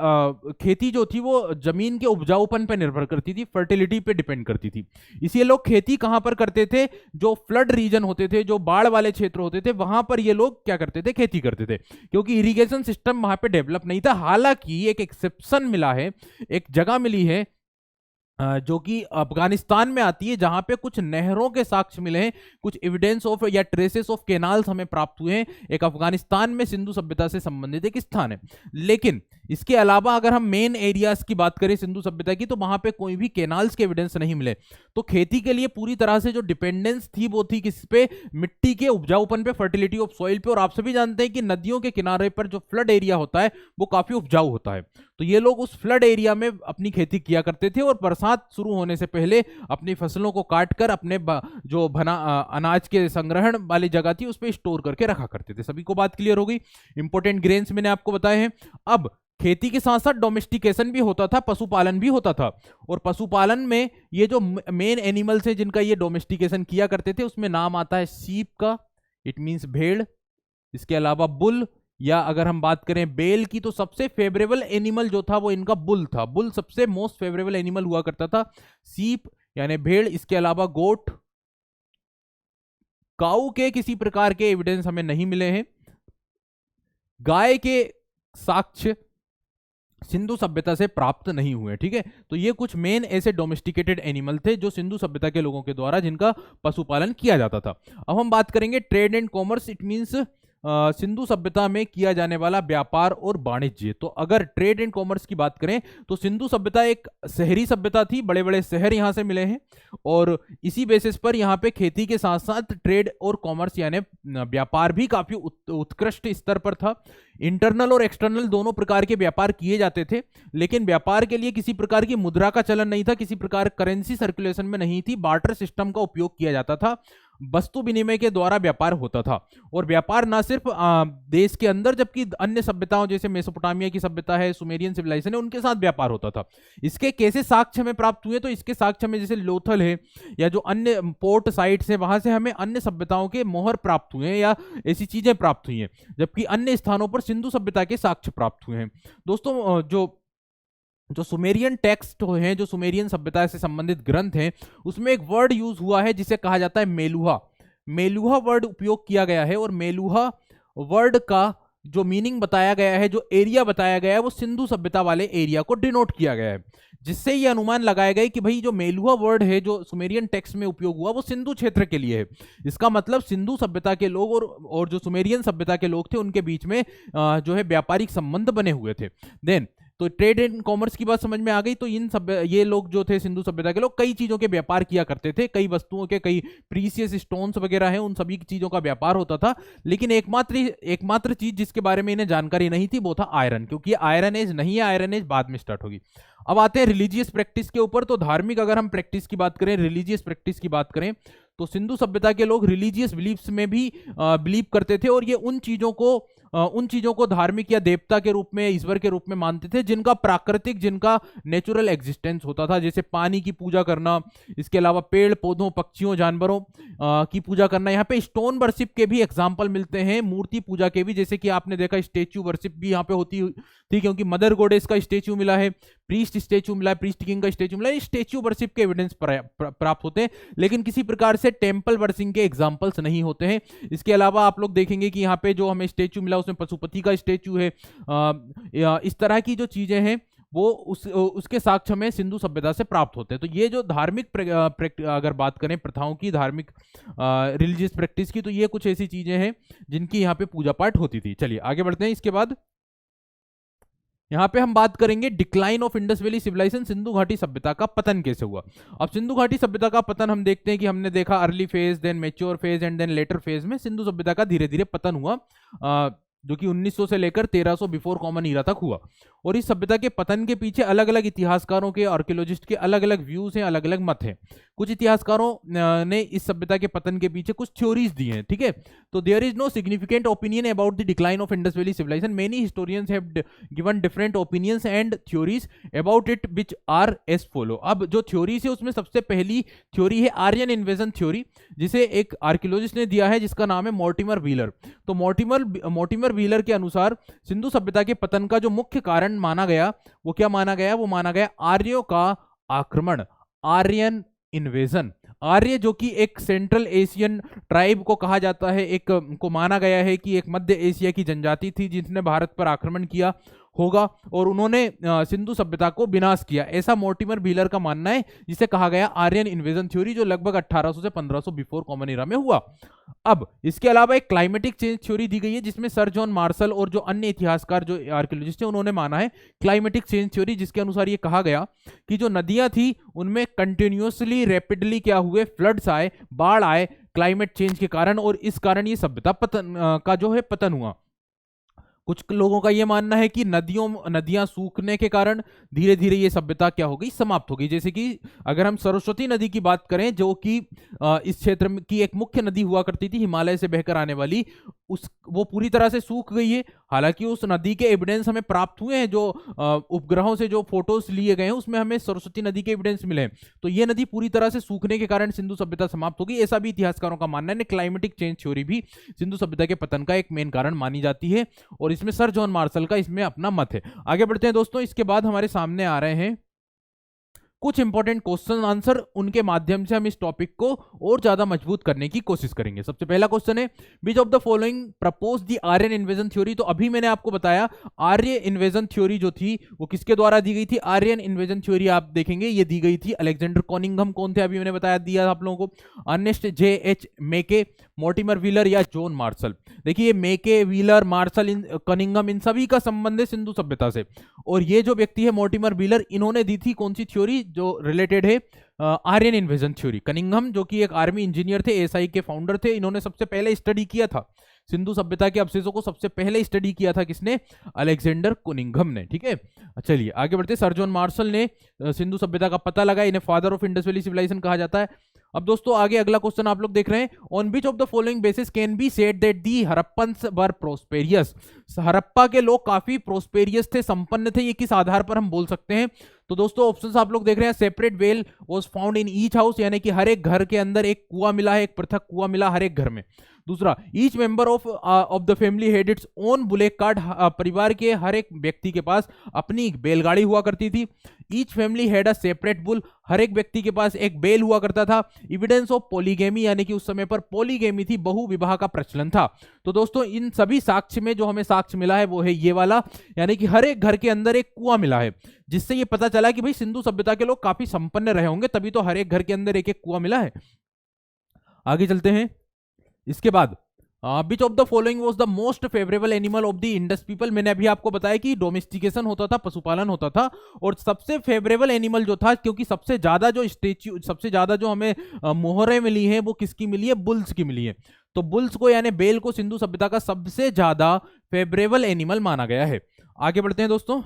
खेती जो थी वो जमीन के उपजाऊपन पर निर्भर करती थी, फर्टिलिटी पे डिपेंड करती थी। इसलिए लोग खेती कहां पर करते थे, जो फ्लड रीजन होते थे, जो बाढ़ वाले क्षेत्र होते थे, वहां पर ये लोग क्या करते थे, खेती करते थे, क्योंकि इरिगेशन सिस्टम वहां पे डेवलप नहीं था। हालांकि एक एक्सेप्शन मिला है, एक जगह मिली है जो कि अफगानिस्तान में आती है, जहां पे कुछ नहरों के साक्ष्य मिले हैं, कुछ एविडेंस ऑफ या ट्रेसेस ऑफ केनाल्स हमें प्राप्त हुए हैं। एक अफगानिस्तान में सिंधु सभ्यता से संबंधित एक स्थान है। लेकिन इसके अलावा अगर हम मेन एरियाज की बात करें सिंधु सभ्यता की, तो वहां पे कोई भी केनाल्स के एविडेंस नहीं मिले। तो खेती के लिए पूरी तरह से जो डिपेंडेंस थी वो थी किस पे, मिट्टी के उपजाऊपन पे, फर्टिलिटी ऑफ सॉइल पे। और आप सभी जानते हैं कि नदियों के किनारे पर जो फ्लड एरिया होता है वो काफी उपजाऊ होता है। तो ये लोग उस फ्लड एरिया में अपनी खेती किया करते थे और बरसात शुरू होने से पहले अपनी फसलों को काट कर अपने जो अनाज के संग्रहण वाली जगह थी उस पर स्टोर करके रखा करते थे। सभी को बात क्लियर हो गई। इंपॉर्टेंट ग्रेन्स मैंने आपको बताए हैं। अब खेती के साथ साथ डोमेस्टिकेशन भी होता था, पशुपालन भी होता था। और पशुपालन में ये जो मेन एनिमल्स हैं जिनका ये डोमेस्टिकेशन किया करते थे, उसमें नाम आता है सीप का, इट मींस भेड़। इसके अलावा बुल, या अगर हम बात करें बेल की, तो सबसे फेवरेबल एनिमल जो था वो इनका बुल था। बुल सबसे मोस्ट फेवरेबल एनिमल हुआ करता था। सीप यानी भेड़, इसके अलावा गोट, काऊ के किसी प्रकार के एविडेंस हमें नहीं मिले हैं। गाय के साक्ष्य सिंधु सभ्यता से प्राप्त नहीं हुए। ठीक है, तो ये कुछ मेन ऐसे डोमेस्टिकेटेड एनिमल थे जो सिंधु सभ्यता के लोगों के द्वारा जिनका पशुपालन किया जाता था। अब हम बात करेंगे trade and commerce, it means Sindhu सभ्यता में किया जाने वाला व्यापार और वाणिज्य। तो अगर ट्रेड एंड कॉमर्स की बात करें तो सिंधु सभ्यता एक शहरी सभ्यता थी, बड़े बड़े शहर यहां से मिले हैं और इसी बेसिस पर यहां पे खेती के साथ साथ ट्रेड और कॉमर्स यानी व्यापार भी काफी उत्कृष्ट स्तर पर था। इंटरनल और एक्सटर्नल दोनों प्रकार के व्यापार किए जाते थे, लेकिन व्यापार के लिए किसी प्रकार की मुद्रा का चलन नहीं था, किसी प्रकार करेंसी सर्कुलेशन में नहीं थी। बार्टर सिस्टम का उपयोग किया जाता था, वस्तु विनिमय के द्वारा व्यापार होता था। और व्यापार ना सिर्फ देश के अंदर, जबकि अन्य सभ्यताओं जैसे मेसोपोटामिया की सभ्यता है, सुमेरियन सिविलाइजेशन है, उनके साथ व्यापार होता था। इसके कैसे साक्ष्य हमें प्राप्त हुए, तो इसके साक्ष्य में जैसे लोथल है या जो अन्य पोर्ट साइट्स है, वहां से हमें अन्य सभ्यताओं के मोहर प्राप्त हुए हैं या ऐसी चीजें प्राप्त हुई हैं, जबकि अन्य स्थानों पर सिंधु सभ्यता के साक्ष्य प्राप्त हुए हैं। दोस्तों जो सुमेरियन टेक्स्ट हैं, जो सुमेरियन सभ्यता से संबंधित ग्रंथ हैं, उसमें एक वर्ड यूज हुआ है जिसे कहा जाता है मेलुहा। मेलुहा वर्ड उपयोग किया गया है और मेलुहा वर्ड का जो मीनिंग बताया गया है, जो एरिया बताया गया है, वो सिंधु सभ्यता वाले एरिया को डिनोट किया गया है, जिससे ये अनुमान लगाया गया कि भाई जो मेलुहा वर्ड है जो सुमेरियन टेक्स्ट में उपयोग हुआ वो सिंधु क्षेत्र के लिए है। इसका मतलब सिंधु सभ्यता के लोग और जो सुमेरियन सभ्यता के लोग थे उनके बीच में जो है व्यापारिक संबंध बने हुए थे। देन तो ट्रेड एंड कॉमर्स की बात समझ में आ गई। तो ये लोग जो थे सिंधु सभ्यता के लोग कई चीजों के व्यापार किया करते थे, कई वस्तुओं के, कई प्रीसियस स्टोन्स वगैरह हैं, उन सभी चीजों का व्यापार होता था। लेकिन एकमात्र चीज जिसके बारे में इन्हें जानकारी नहीं थी वो था आयरन, क्योंकि आयरन एज नहीं है, आयरन एज बाद में स्टार्ट होगी। अब आते हैं रिलीजियस प्रैक्टिस के ऊपर। तो धार्मिक अगर हम प्रैक्टिस की बात करें, रिलीजियस प्रैक्टिस की बात करें, तो सिंधु सभ्यता के लोग रिलीजियस बिलीफ्स में भी बिलीव करते थे और ये उन चीजों को धार्मिक या देवता के रूप में, ईश्वर के रूप में मानते थे जिनका प्राकृतिक, जिनका नेचुरल एग्जिस्टेंस होता था, जैसे पानी की पूजा करना, इसके अलावा पेड़ पौधों, पक्षियों, जानवरों की पूजा करना। यहाँ पे स्टोन वर्शिप के भी एग्जाम्पल मिलते हैं, मूर्ति पूजा के भी, जैसे कि आपने देखा स्टेच्यू वर्शिप भी यहाँ पे होती थी, क्योंकि मदर गॉडेस का स्टेच्यू मिला है, प्रीस्ट स्टेच्यू मिला है, प्रीस्ट किंग का स्टेच्यू मिला है। स्टेच्यू वर्शिप के एविडेंस प्राप्त होते हैं, लेकिन किसी प्रकार से टेम्पल वर्शिप के एग्जाम्पल्स नहीं होते हैं। इसके अलावा आप लोग देखेंगे कि यहाँ पे जो हमें स्टेच्यू मिला उसमें पशुपति का स्टेच्यू है। इस तरह की जो चीजें हैं वो उसके साक्ष्य में सिंधु सभ्यता से प्राप्त होते हैं। तो ये जो धार्मिक अगर बात करें प्रथाओं की, धार्मिक रिलीजियस प्रैक्टिस की, तो ये कुछ ऐसी चीजें हैं जिनकी यहाँ पे पूजा पाठ होती थी। चलिए आगे बढ़ते हैं। इसके बाद यहाँ पे हम बात करेंगे decline of Indus valley civilization, Sindhu घाटी सभ्यता का पतन कैसे हुआ। अब सिंधु घाटी सभ्यता का पतन हम देखते हैं कि हमने देखा early phase, then mature phase and then later phase में सिंधु सभ्यता का धीरे धीरे पतन हुआ, जो कि 1900 से लेकर 1300 बिफोर कॉमन ईरा तक हुआ। और इस सभ्यता के पतन के पीछे अलग अलग इतिहासकारों के, आर्कियोलॉजिस्ट के अलग अलग व्यूज हैं, अलग अलग मत हैं। कुछ इतिहासकारों ने इस सभ्यता के पतन के पीछे कुछ थ्योरीज दी हैं, ठीक है। तो there is no significant opinion about the decline of Indus valley civilization, many historians have given different opinions and theories about it which are as follow. अब जो थ्योरीज है उसमें सबसे पहली थ्योरी है आर्यन इन्वेजन थ्योरी, जिसे एक आर्कियोलॉजिस्ट ने दिया है जिसका नाम है मॉर्टिमर व्हीलर। तो मॉर्टिमर व्हीलर के अनुसार सिंधु सभ्यता के पतन का जो मुख्य कारण माना गया वो क्या माना गया, वो माना गया आर्यों का आक्रमण, आर्यन इन्वेजन। आर्य जो कि एक सेंट्रल एशियन ट्राइब को कहा जाता है, एक को माना गया है कि एक मध्य एशिया की जनजाति थी जिसने भारत पर आक्रमण किया होगा और उन्होंने सिंधु सभ्यता को विनाश किया, ऐसा मॉर्टिमर व्हीलर का मानना है, जिसे कहा गया आर्यन इन्वेजन थ्योरी, जो लगभग 1800 से 1500 बिफोर कॉमन एरा में हुआ। अब इसके अलावा एक क्लाइमेटिक चेंज थ्योरी दी गई है जिसमें सर जॉन मार्शल और जो अन्य इतिहासकार, जो आर्कियोलॉजिस्ट हैं, उन्होंने माना है क्लाइमेटिक चेंज थ्योरी, जिसके अनुसार ये कहा गया कि जो नदियां थी उनमें कंटिन्यूअसली रैपिडली क्या हुए, फ्लड्स आए, बाढ़ आए क्लाइमेट चेंज के कारण, और इस कारण ये सभ्यता का जो है पतन हुआ। कुछ लोगों का यह मानना है कि नदियां सूखने के कारण धीरे धीरे ये सभ्यता क्या हो गई, समाप्त हो गई। जैसे कि अगर हम सरस्वती नदी की बात करें, जो कि इस क्षेत्र की एक मुख्य नदी हुआ करती थी, हिमालय से बहकर आने वाली, वो पूरी तरह से सूख गई है। हालांकि उस नदी के एविडेंस हमें प्राप्त हुए हैं, जो उपग्रहों से जो फोटोज लिए गए हैं उसमें हमें सरस्वती नदी के एविडेंस मिले हैं। तो ये नदी पूरी तरह से सूखने के कारण सिंधु सभ्यता समाप्त होगी, ऐसा भी इतिहासकारों का मानना है। क्लाइमेटिक चेंज थ्योरी भी सिंधु सभ्यता के पतन का एक मेन कारण मानी जाती है और इसमें सर जॉन मार्शल का इसमें अपना मत है। आगे बढ़ते हैं दोस्तों। इसके बाद हमारे सामने आ रहे हैं कुछ इंपॉर्टेंट क्वेश्चन आंसर, उनके माध्यम से हम इस टॉपिक को और ज्यादा मजबूत करने की कोशिश करेंगे। सबसे पहला क्वेश्चन है, which of the following propose the Aryan invasion theory. तो अभी मैंने आपको बताया आर्य इन्वेजन थ्योरी जो थी वो किसके द्वारा दी गई थी। आर्यन इन्वेजन थ्योरी आप देखेंगे ये दी गई थी अलेक्जेंडर कनिंघम। कौन थे अभी मैंने बताया दिया आप लोगों को, अर्नेस्ट J.H. मेके, मॉर्टिमर व्हीलर या जॉन मार्शल। देखिए मेके, व्हीलर, मार्शल, कनिंघम, इन सभी का संबंध है सिंधु सभ्यता से। और ये जो व्यक्ति है मॉर्टिमर व्हीलर, इन्होंने दी थी कौन सी थ्योरी जो रिलेटेड है आर्यन इन्वेजन थ्योरी। कनिंघम जो कि एक आर्मी इंजीनियर थे, एएसआई के फाउंडर थे, इन्होंने सबसे पहले स्टडी किया था सिंधु सभ्यता के अवशेषों को, सबसे पहले स्टडी किया था किसने, अलेक्जेंडर कनिंघम ने। ठीक है, चलिए आगे बढ़ते। सर जॉन मार्शल ने सिंधु सभ्यता का पता लगाया, इन्हें father of Indus valley civilization कहा जाता है। अब दोस्तों आगे अगला क्वेश्चन आप लोग देख रहे हैं, on which of the following basis can be said that the Harappans were prosperous. Harappa के लोग काफी प्रोस्पेरियस थे, संपन्न थे, ये किस आधार पर हम बोल सकते हैं। तो दोस्तों ऑप्शंस आप लोग देख रहे हैं, separate well was found in each house, यानी कि हर एक घर के अंदर एक कुआं मिला है, एक पृथक कुआं मिला हर एक घर में। दूसरा, each member of the family had its own bullet cart, परिवार के हर एक व्यक्ति के पास अपनी एक बैलगाड़ी हुआ करती थी। Each family had a separate bull, हर एक व्यक्ति के पास एक बैल हुआ करता था। एविडेंस ऑफ पॉलीगेमी, यानी कि उस समय पर पॉलीगेमी थी, बहु विवाह का प्रचलन था। तो दोस्तों इन सभी साक्ष्य में जो हमें साक्ष्य मिला है वो है ये वाला, यानी कि हर एक घर के अंदर एक कुआं मिला है, जिससे ये पता चला कि भाई सिंधु सभ्यता के लोग काफी संपन्न रहे होंगे, तभी तो हर एक घर के अंदर एक एक कुआं मिला है। आगे चलते हैं। इसके बाद विच of the following was the most favourable animal of the Indus people, मैंने अभी आपको बताया कि डोमेस्टिकेशन होता था, पशुपालन होता था, और सबसे फेवरेबल एनिमल जो था, क्योंकि सबसे ज्यादा जो स्टेच्यू, सबसे ज्यादा जो हमें मोहरें मिली हैं वो किसकी मिली है, बुल्स की मिली है। तो बुल्स को यानी बेल को सिंधु सभ्यता का सबसे ज्यादा फेवरेबल एनिमल माना गया है। आगे बढ़ते हैं दोस्तों।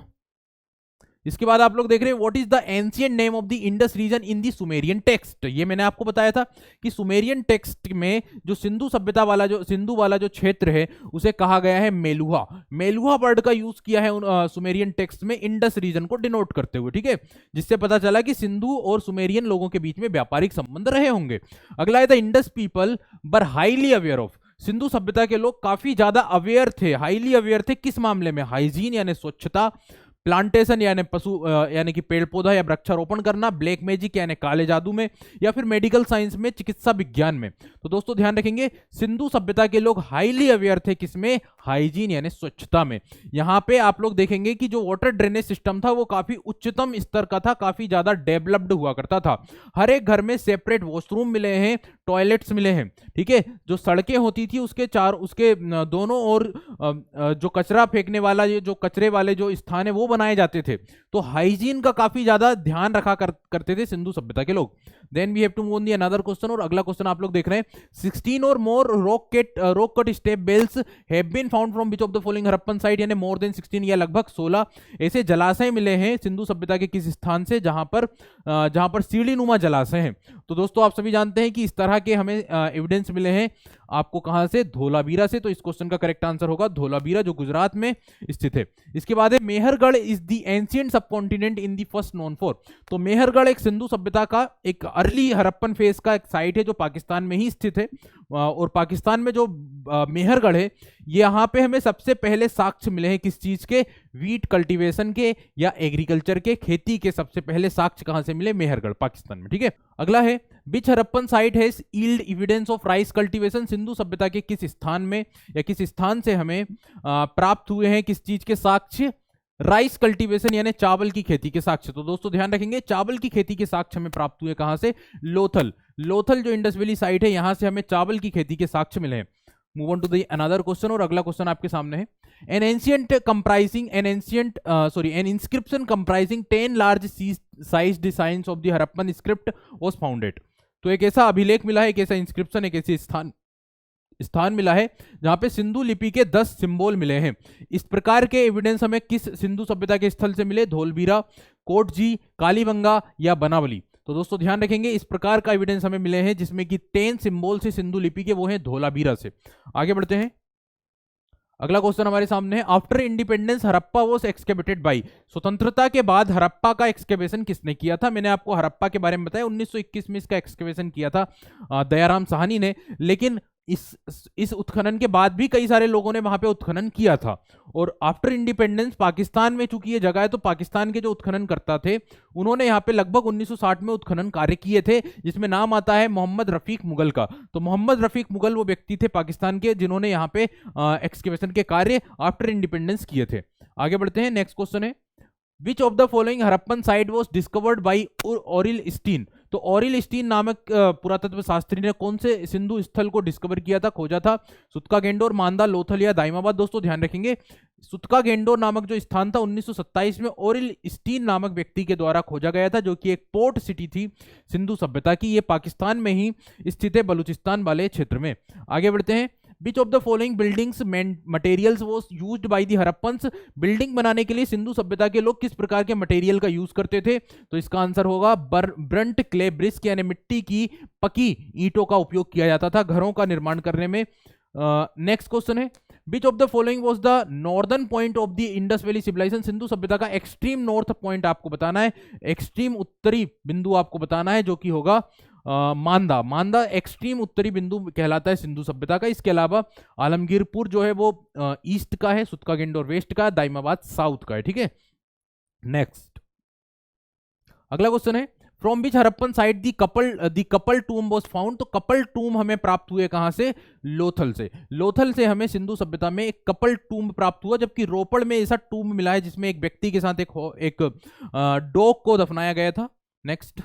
इसके बाद आप लोग देख रहे हैं what is the ancient name of the Indus region in the Sumerian text. ये मैंने आपको बताया था कि सुमेरियन टेक्स्ट में जो सिंधु सभ्यता वाला जो सिंधु वाला जो क्षेत्र है उसे कहा गया है मेलुहा। मेलुहा वर्ड का यूज किया है सुमेरियन टेक्स्ट में इंडस रीजन को डिनोट करते हुए, ठीक है, जिससे पता चला कि सिंधु और सुमेरियन लोगों के बीच में व्यापारिक संबंध रहे होंगे। अगला है the Indus people were highly aware of, Sindhu सभ्यता के लोग काफी ज्यादा अवेयर थे, हाईली अवेयर थे किस मामले में, हाइजीन यानी स्वच्छता, प्लांटेशन यानी पशु यानी कि पेड़ पौधा या वृक्षारोपण करना, ब्लैक मैजिक यानी काले जादू में, या फिर मेडिकल साइंस में, चिकित्सा विज्ञान में। तो दोस्तों ध्यान रखेंगे सिंधु सभ्यता के लोग हाईली अवेयर थे किसमें, हाइजीन यानी स्वच्छता में। यहाँ पे आप लोग देखेंगे कि जो वाटर ड्रेनेज सिस्टम था वो काफी उच्चतम स्तर का था, काफी ज्यादा डेवलप्ड हुआ करता था। हर एक घर में सेपरेट वॉशरूम मिले हैं, टॉयलेट्स मिले हैं, ठीक है। जो सड़कें होती थी उसके दोनों ओर जो कचरा फेंकने वाला, ये जो कचरे वाले जो स्थान है वो बनाए जाते थे। तो हाइजीन का काफी ज्यादा ध्यान रखा करते थे सिंधु सभ्यता के लोग। Then we have to move on the another question, और अगला क्वेश्चन आप लोग देख रहे हैं 16 और more rock cut step wells have been found from which of the following Harappan site, यानी मोर देन 16 या लगभग 16 ऐसे जलाशय मिले हैं सिंधु सभ्यता के किस स्थान से जहां पर सीढ़ी नुमा जलाशय हैं। तो दोस्तों आप सभी जानते हैं कि इस तरह के हमें एविडेंस मिले हैं आपको कहां से, धोलावीरा से। तो इस क्वेश्चन का करेक्ट आंसर होगा धोलावीरा, जो गुजरात में स्थित है। इसके बाद है Mehrgarh is the ancient subcontinent in the first known for. तो मेहरगढ़ एक सिंधु सभ्यता का एक अर्ली हड़प्पन फेज का एक साइट है जो पाकिस्तान में ही स्थित है। और पाकिस्तान में जो मेहरगढ़ है यहाँ पे हमें सबसे पहले साक्ष्य मिले हैं किस चीज के, वीट कल्टीवेशन के या एग्रीकल्चर के, खेती के सबसे पहले साक्ष्य कहां से मिले, मेहरगढ़ पाकिस्तान में, ठीक है। अगला है विच हड़प्पन साइट है yield evidence of rice cultivation, Sindhu सभ्यता के किस स्थान में या किस स्थान से हमें प्राप्त हुए हैं किस चीज के साक्ष्य, राइस कल्टीवेशन यानी चावल की खेती के साक्ष्य। तो दोस्तों ध्यान रखेंगे चावल की खेती के साक्ष्य हमें प्राप्त हुए कहां से, लोथल जो इंडस वैली साइट है यहां से हमें चावल की खेती के साक्ष्य मिले हैं। Move on to the another question, और अगला क्वेश्चन आपके सामने है an inscription comprising 10 large size designs of the Harappan script was founded. तो एक ऐसा अभिलेख मिला है, एक ऐसा इंस्क्रिप्शन, एक ऐसी स्थान मिला है जहां पे सिंधु लिपि के 10 सिंबल मिले हैं। इस प्रकार के एविडेंस हमें किस सिंधु सभ्यता के स्थल से मिले, धोलवीरा, कोटजी, कालीबंगा या बनावली। तो दोस्तों ध्यान रखेंगे इस प्रकार का एविडेंस हमें मिले हैं जिसमें कि 10 सिंबल से सिंधु लिपि के, वो हैं धोलावीरा से। आगे बढ़ते हैं। अगला क्वेश्चन हमारे सामने है after independence Harappa was excavated by, स्वतंत्रता के बाद हड़प्पा का एक्सकेवेशन किसने किया था। मैंने आपको हड़प्पा के बारे में बताया 1921 में इसका एक्सकेवेशन किया था दयाराम साहनी ने, लेकिन इस उत्खनन के बाद भी कई सारे लोगों ने वहां पे उत्खनन किया था। और आफ्टर इंडिपेंडेंस पाकिस्तान में चूंकि ये जगह है तो पाकिस्तान के जो उत्खनन करता थे उन्होंने यहाँ पे लगभग 1960 में उत्खनन कार्य किए थे, जिसमें नाम आता है मोहम्मद रफीक मुगल का। तो मोहम्मद रफीक मुगल वो व्यक्ति थे पाकिस्तान के जिन्होंने यहाँ पे एक्सकेवेशन के कार्य आफ्टर इंडिपेंडेंस किए थे। आगे बढ़ते हैं, नेक्स्ट क्वेश्चन है which of the following Harappan site was discovered by Aurel Stein. तो ओरिल स्टीन नामक पुरातत्व शास्त्री ने कौन से सिंधु स्थल को डिस्कवर किया था, खोजा था, सुतका गेंडोर, मांदा, लोथल या दाइमाबाद। दोस्तों ध्यान रखेंगे सुतका गेंडोर नामक जो स्थान था 1927 में ओरिल स्टीन नामक व्यक्ति के द्वारा खोजा गया था, जो कि एक पोर्ट सिटी थी सिंधु सभ्यता की। ये पाकिस्तान में ही स्थित है, बलूचिस्तान वाले क्षेत्र में। आगे बढ़ते हैं Which of the following buildings materials was used by the Harappans. Building बनाने के लिए सिंधु सभ्यता के लोग किस प्रकार के मटेरियल का यूज करते थे, तो इसका आंसर होगा ब्रंट क्ले ब्रिस्क यानी मिट्टी की पकी ईंटों का उपयोग किया जाता था घरों का निर्माण करने में। नेक्स्ट क्वेश्चन है Which of the following was the northern point of the Indus Valley Civilization। Sindhu सभ्यता का एक्सट्रीम नॉर्थ पॉइंट आपको बताना है, एक्सट्रीम उत्तरी बिंदु आपको बताना है, जो कि होगा मांदा, मांदा एक्सट्रीम उत्तरी बिंदु कहलाता है सिंधु सभ्यता का। इसके अलावा आलमगीरपुर जो है वो ईस्ट का है, सुतकागिंडोर वेस्ट का, दाइमाबाद साउथ का है, ठीक है। नेक्स्ट अगला क्वेश्चन है, from which Harappan site the couple tomb was found. तो कपल टूम हमें प्राप्त हुए कहां से, लोथल से। लोथल से हमें सिंधु सभ्यता में एक कपल टूम प्राप्त हुआ, जबकि रोपड़ में ऐसा टूम मिला है जिसमें एक व्यक्ति के साथ एक डॉग को दफनाया गया था। नेक्स्ट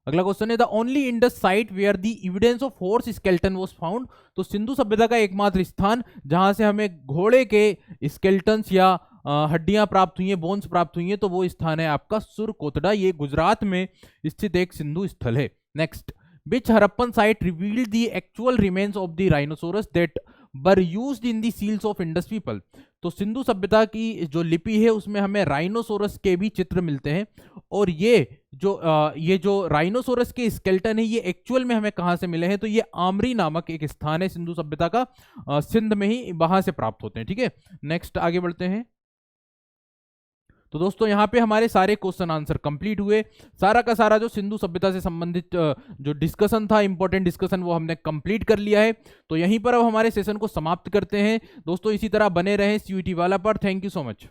अगला क्वेश्चन है, the only Indus site where the evidence of horse skeleton was found. तो सिंधु सभ्यता का एकमात्र स्थान जहां से हमें घोड़े के स्केलेटन्स या हड्डियां प्राप्त हुई हैं, बोन्स प्राप्त हुई हैं, तो वो स्थान है आपका सुरकोतडा। ये गुजरात में स्थित एक सिंधु स्थल है। Next, which Harappan site revealed the actual remains of the rhinoceros that were used in the seals of Indus people. तो सिंधु सभ्यता की जो लिपि है उसमें हमें राइनोसोरस के भी चित्र मिलते हैं, और ये जो राइनोसोरस के स्केलेटन है ये एक्चुअल में हमें कहां से मिले हैं, तो ये आमरी नामक एक स्थान है सिंधु सभ्यता का, सिंध में ही, वहां से प्राप्त होते हैं, ठीक है। नेक्स्ट आगे बढ़ते हैं। तो दोस्तों यहाँ पे हमारे सारे क्वेश्चन आंसर कंप्लीट हुए। सारा का सारा जो सिंधु सभ्यता से संबंधित जो डिस्कशन था, इंपॉर्टेंट डिस्कशन, वो हमने कंप्लीट कर लिया है। तो यहीं पर अब हमारे सेशन को समाप्त करते हैं। दोस्तों इसी तरह बने रहें सीयूईटी वाला पर। Thank you so much.